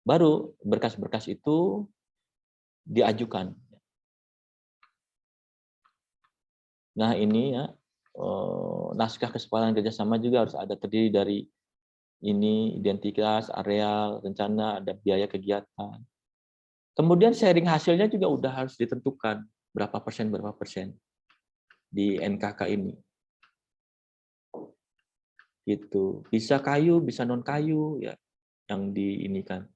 Baru berkas-berkas itu diajukan. Nah ini ya naskah kesepakatan kerjasama juga harus ada, terdiri dari ini identitas, areal, rencana, ada biaya kegiatan. Kemudian sharing hasilnya juga udah harus ditentukan berapa persen. di NKK ini. Gitu. Bisa kayu, bisa non kayu ya yang diinikan.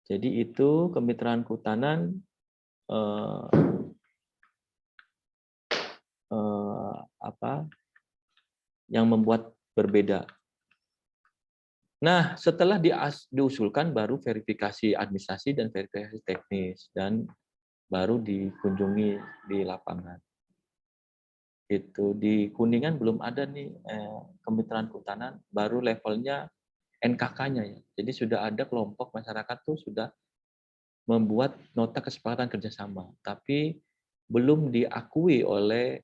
Jadi itu kemitraan kehutanan yang membuat berbeda. Nah, setelah diusulkan baru verifikasi administrasi dan verifikasi teknis dan baru dikunjungi di lapangan. Itu di Kuningan belum ada nih kemitraan kehutanan, baru levelnya NKK-nya ya. Jadi sudah ada kelompok masyarakat tuh sudah membuat nota kesepakatan kerjasama, tapi belum diakui oleh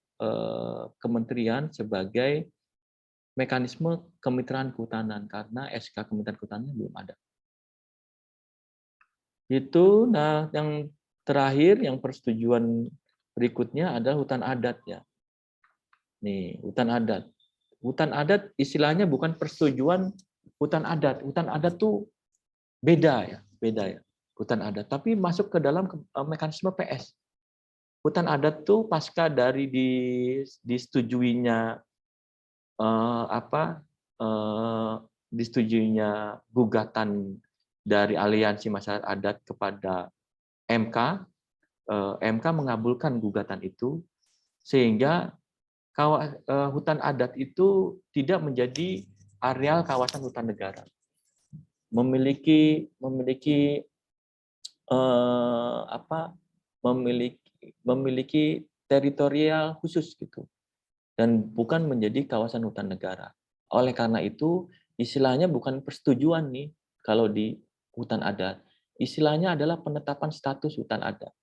kementerian sebagai mekanisme kemitraan kehutanan karena SK kemitraan kehutanan belum ada. Itu, nah yang terakhir yang persetujuan berikutnya adalah hutan adat ya. Nih, hutan adat. Hutan adat istilahnya bukan persetujuan hutan adat. Hutan adat tuh beda ya, hutan adat. Tapi masuk ke dalam mekanisme PS. Hutan adat tuh pasca dari disetujuinya disetujuinya gugatan dari Aliansi Masyarakat Adat kepada MK, MK mengabulkan gugatan itu sehingga hutan adat itu tidak menjadi areal kawasan hutan negara, memiliki memiliki teritorial khusus gitu dan bukan menjadi kawasan hutan negara. Oleh karena itu istilahnya bukan persetujuan nih kalau di hutan adat, istilahnya adalah penetapan status hutan adat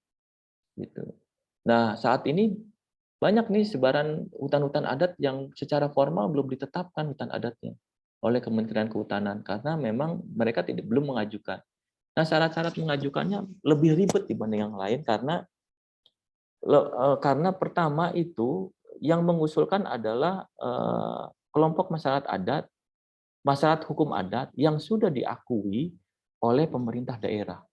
gitu. Nah, saat ini banyak nih sebaran hutan-hutan adat yang secara formal belum ditetapkan hutan adatnya oleh Kementerian Kehutanan karena memang mereka belum mengajukan. Nah, syarat-syarat mengajukannya lebih ribet dibanding yang lain karena pertama itu yang mengusulkan adalah kelompok masyarakat adat, masyarakat hukum adat yang sudah diakui oleh pemerintah daerah.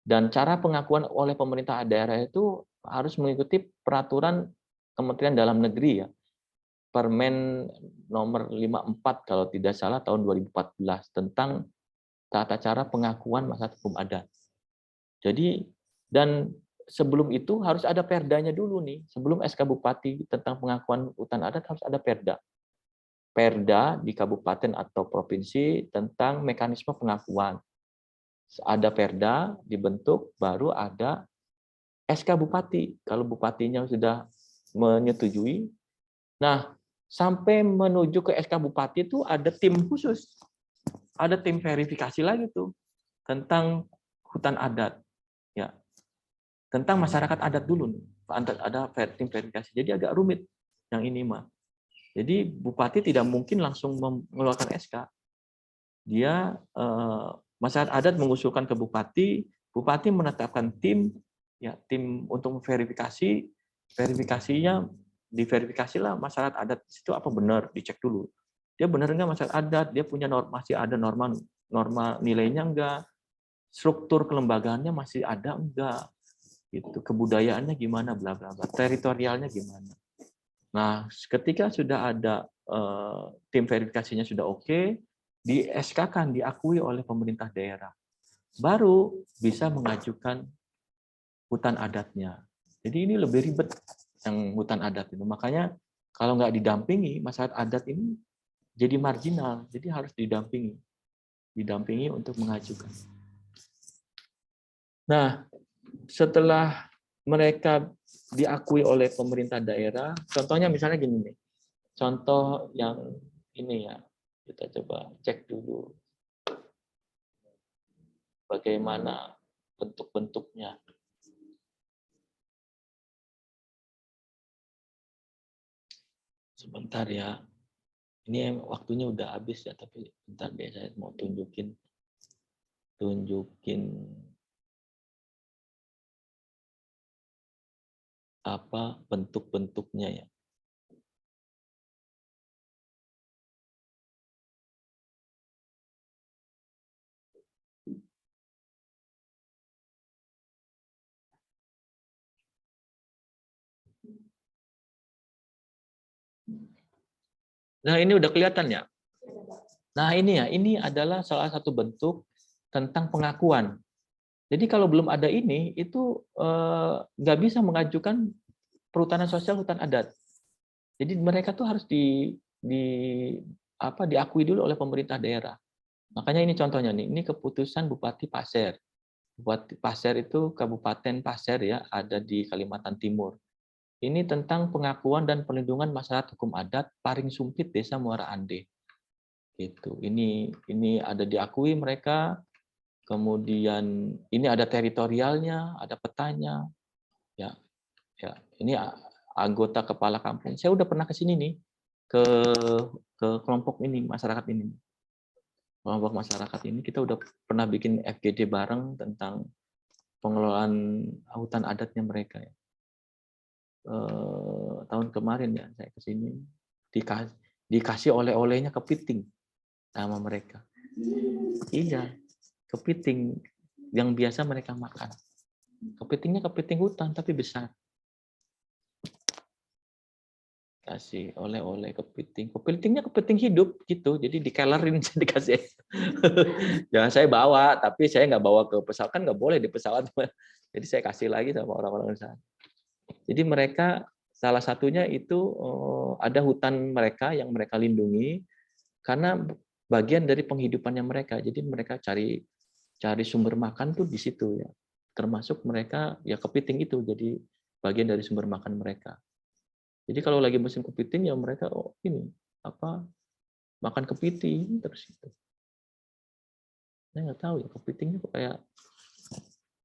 Dan cara pengakuan oleh pemerintah daerah itu harus mengikuti peraturan Kementerian Dalam Negeri ya. Permen nomor 54 kalau tidak salah tahun 2014 tentang tata cara pengakuan masyarakat hukum adat. Jadi dan sebelum itu harus ada perdanya dulu nih. Sebelum SK Bupati tentang pengakuan hutan adat harus ada perda. Perda di kabupaten atau provinsi tentang mekanisme pengakuan. Ada perda dibentuk, baru ada SK Bupati. Kalau bupatinya sudah menyetujui, nah sampai menuju ke SK Bupati itu ada tim khusus, ada tim verifikasi lagi tuh tentang hutan adat, ya, tentang masyarakat adat dulu nih. Ada tim verifikasi. Jadi agak rumit yang ini mah. Jadi bupati tidak mungkin langsung mengeluarkan SK. Dia masyarakat adat mengusulkan ke bupati, bupati menetapkan tim, ya tim untuk verifikasi, verifikasinya diverifikasilah masyarakat adat itu apa benar, dicek dulu. Dia benar nggak masyarakat adat, dia punya masih ada norma nilainya enggak, struktur kelembagaannya masih ada enggak, gitu, kebudayaannya gimana, bla bla bla, teritorialnya gimana. Nah, ketika sudah ada tim verifikasinya sudah oke, di SK-kan diakui oleh pemerintah daerah, baru bisa mengajukan hutan adatnya. Jadi ini lebih ribet yang hutan adat itu. Makanya kalau nggak didampingi, masyarakat adat ini jadi marginal. Jadi harus didampingi untuk mengajukan. Nah, setelah mereka diakui oleh pemerintah daerah, contohnya misalnya gini nih, contoh yang ini ya, kita coba cek dulu bagaimana bentuk-bentuknya. Sebentar ya, ini waktunya udah habis ya, tapi bentar deh saya mau tunjukin apa bentuk-bentuknya ya. Nah, ini udah kelihatan ya. Nah, ini ya, ini adalah salah satu bentuk tentang pengakuan. Jadi kalau belum ada ini, itu nggak bisa mengajukan perhutanan sosial hutan adat. Jadi mereka tuh harus diakui dulu oleh pemerintah daerah. Makanya ini contohnya nih, ini keputusan Bupati Pasir. Bupati Pasir itu Kabupaten Pasir ya, ada di Kalimantan Timur. Ini tentang pengakuan dan perlindungan masyarakat hukum adat Paring Sumpit Desa Muara Ande. Gitu. Ini ada diakui mereka. Kemudian ini ada teritorialnya, ada petanya. Ya, ya. Ini anggota kepala kampung. Saya udah pernah ke sini nih, ke kelompok ini, masyarakat ini. Kelompok masyarakat ini kita udah pernah bikin FGD bareng tentang pengelolaan hutan adatnya mereka ya. Tahun kemarin ya saya ke sini dikasih oleh-olehnya kepiting sama mereka. Iya, kepiting yang biasa mereka makan. Kepitingnya kepiting hutan tapi besar. Kasih oleh-oleh kepiting. Kepitingnya kepiting hidup gitu, jadi dikelerin dikasih. Ya saya bawa, tapi saya nggak bawa ke pesawat, kan nggak boleh di pesawat. Jadi saya kasih lagi sama orang-orang di sana. Jadi mereka salah satunya itu ada hutan mereka yang mereka lindungi karena bagian dari penghidupannya mereka. Jadi mereka cari sumber makan tuh di situ ya. Termasuk mereka ya kepiting itu jadi bagian dari sumber makan mereka. Jadi kalau lagi musim kepiting ya mereka makan kepiting terus itu. Saya nggak tahu ya kepitingnya kok kayak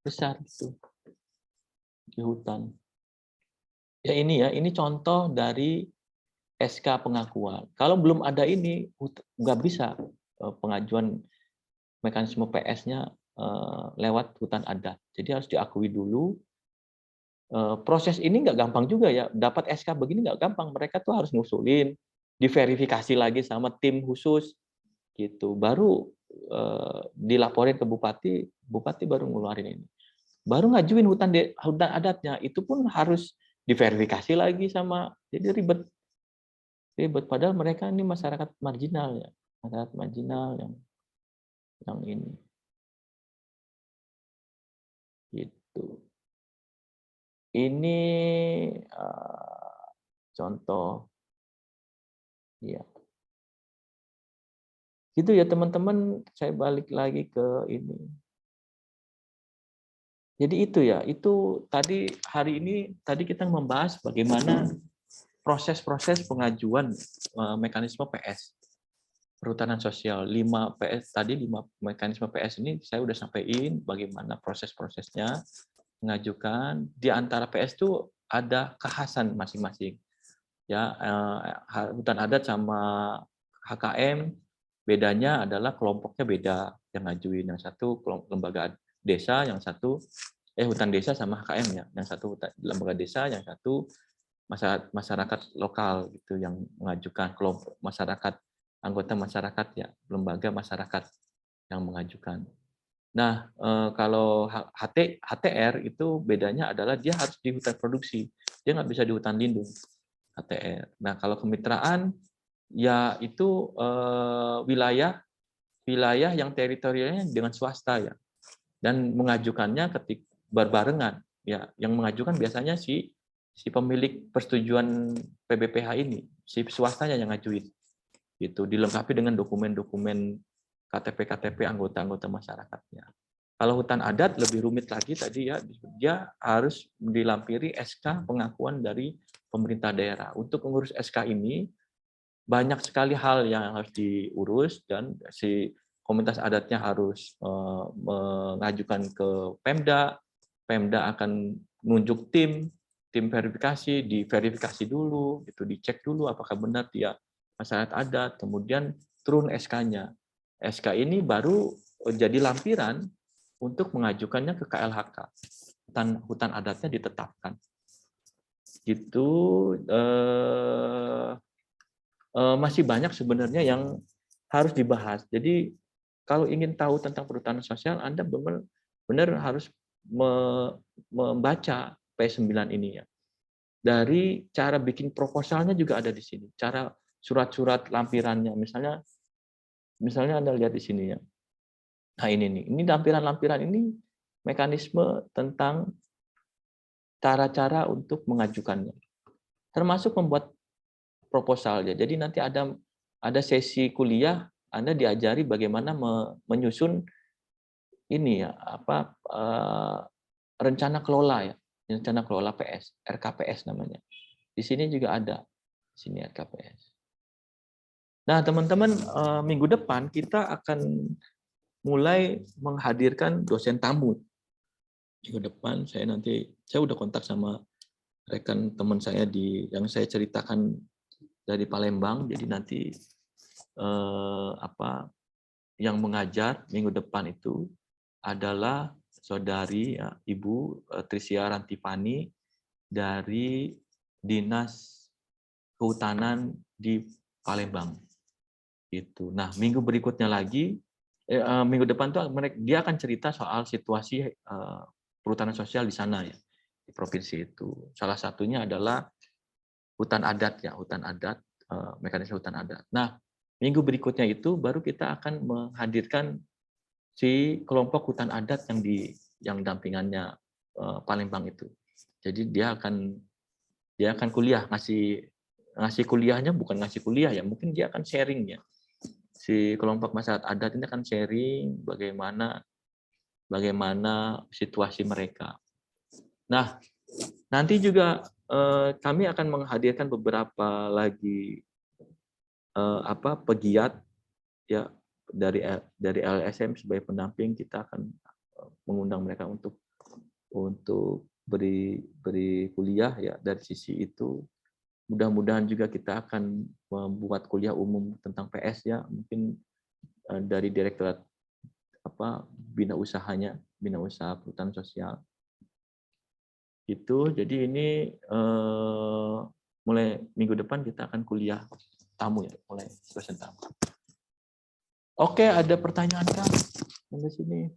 besar gitu di hutan. Ya ini contoh dari SK pengakuan. Kalau belum ada ini nggak bisa pengajuan mekanisme PS-nya lewat hutan adat. Jadi harus diakui dulu. Proses ini nggak gampang juga ya. Dapat SK begini nggak gampang. Mereka tuh harus ngusulin, diverifikasi lagi sama tim khusus gitu. Baru dilaporin ke bupati, bupati baru ngeluarin ini. Baru ngajuin hutan adatnya, itu pun harus diverifikasi lagi sama, jadi ribet. Padahal mereka ini masyarakat marginal ya, masyarakat marginal yang ini. Gitu. Ini contoh, ya. Gitu ya teman-teman, saya balik lagi ke ini. Jadi itu ya, itu tadi hari ini tadi kita membahas bagaimana proses-proses pengajuan mekanisme PS perhutanan sosial. 5 PS tadi, 5 mekanisme PS ini saya udah sampaikan bagaimana proses-prosesnya mengajukan. Di antara PS itu ada kekhasan masing-masing. Ya, hutan adat sama HKM bedanya adalah kelompoknya beda yang ngajuin. Yang satu lembaga desa, yang satu hutan desa sama HKM ya. Yang satu lembaga desa, yang satu masyarakat lokal gitu yang mengajukan, kelompok masyarakat, anggota masyarakat ya, lembaga masyarakat yang mengajukan. Nah, kalau HTR itu bedanya adalah dia harus di hutan produksi, dia nggak bisa di hutan lindung. HTR. Nah, kalau kemitraan ya itu wilayah yang teritorialnya dengan swasta ya, dan mengajukannya ketika berbarengan ya, yang mengajukan biasanya si pemilik persetujuan PBPH ini, si swastanya yang ngajuin, gitu, dilengkapi dengan dokumen-dokumen KTP anggota-anggota masyarakatnya. Kalau hutan adat lebih rumit lagi tadi ya, dia harus dilampiri SK pengakuan dari pemerintah daerah. Untuk mengurus SK ini banyak sekali hal yang harus diurus dan si komunitas adatnya harus mengajukan ke Pemda. Pemda akan menunjuk tim verifikasi, diverifikasi dulu, itu dicek dulu apakah benar dia masyarakat adat, kemudian turun SK-nya. SK ini baru jadi lampiran untuk mengajukannya ke KLHK. Hutan adatnya ditetapkan. Gitu. Masih banyak sebenarnya yang harus dibahas. Jadi kalau ingin tahu tentang perhutanan sosial, Anda benar harus membaca P9 ini ya. Dari cara bikin proposalnya juga ada di sini. Cara surat-surat lampirannya. Misalnya Anda lihat di sini ya. Nah ini lampiran-lampiran ini mekanisme tentang cara-cara untuk mengajukannya. Termasuk membuat proposal ya. Jadi nanti ada sesi kuliah Anda diajari bagaimana menyusun ini ya rencana kelola ya, rencana kelola PS, RKPS namanya. Di sini juga ada sini RKPS. Nah, teman-teman, minggu depan kita akan mulai menghadirkan dosen tamu. Minggu depan saya udah kontak sama rekan teman saya yang saya ceritakan dari Palembang. Jadi nanti yang mengajar minggu depan itu adalah saudari Ibu Trisia Rantipani dari Dinas Kehutanan di Palembang. Itu. Nah, minggu berikutnya lagi, minggu depan tuh dia akan cerita soal situasi perhutanan sosial di sana ya, di provinsi itu. Salah satunya adalah hutan adat ya, mekanisme hutan adat. Nah, minggu berikutnya itu baru kita akan menghadirkan si kelompok hutan adat yang dampingannya Palembang itu. Jadi dia akan kuliah, ngasih kuliahnya bukan ngasih kuliah ya, mungkin dia akan sharing ya. Si kelompok masyarakat adat ini akan sharing bagaimana situasi mereka. Nah, nanti juga kami akan menghadirkan beberapa lagi pegiat ya dari LSM sebagai pendamping. Kita akan mengundang mereka untuk beri kuliah ya dari sisi itu. Mudah-mudahan juga kita akan membuat kuliah umum tentang PS ya, mungkin dari Direktorat bina usahanya, bina usaha perhutanan sosial. Itu jadi ini mulai minggu depan kita akan kuliah tamu ya, mulai dosen tamu. Oke, ada pertanyaan kan sampai sini?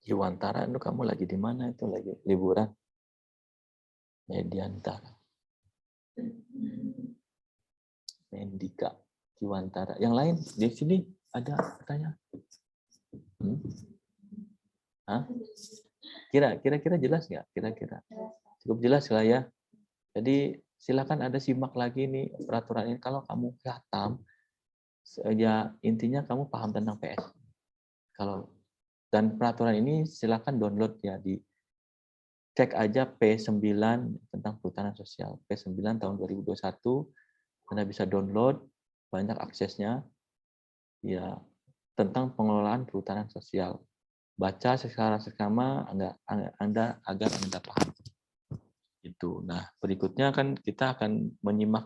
Jiwantara, itu kamu lagi di mana itu? Lagi liburan? Mediantara. Mendika, Jiwantara. Yang lain di sini ada pertanyaan? Hah? Kira-kira jelas nggak? Kira-kira cukup jelas lah ya. Jadi silakan Anda simak lagi nih peraturan ini. Kalau kamu khatam, ya intinya kamu paham tentang PS. Dan peraturan ini silakan download ya, cek aja P9 tentang perhutanan sosial. P9 tahun 2021, Anda bisa download, banyak aksesnya ya tentang pengelolaan perhutanan sosial. Baca secara seksama Anda agar Anda paham. Itu. Nah, berikutnya kan kita akan menyimak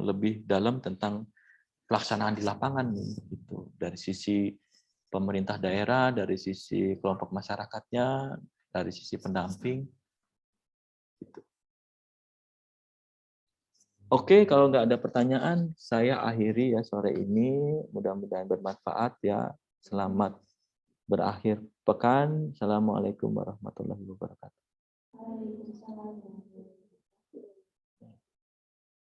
lebih dalam tentang pelaksanaan di lapangan gitu. Dari sisi pemerintah daerah, dari sisi kelompok masyarakatnya, dari sisi pendamping. Gitu. Oke, kalau nggak ada pertanyaan, saya akhiri ya sore ini. Mudah-mudahan bermanfaat ya. Selamat berakhir pekan. Assalamualaikum warahmatullahi wabarakatuh.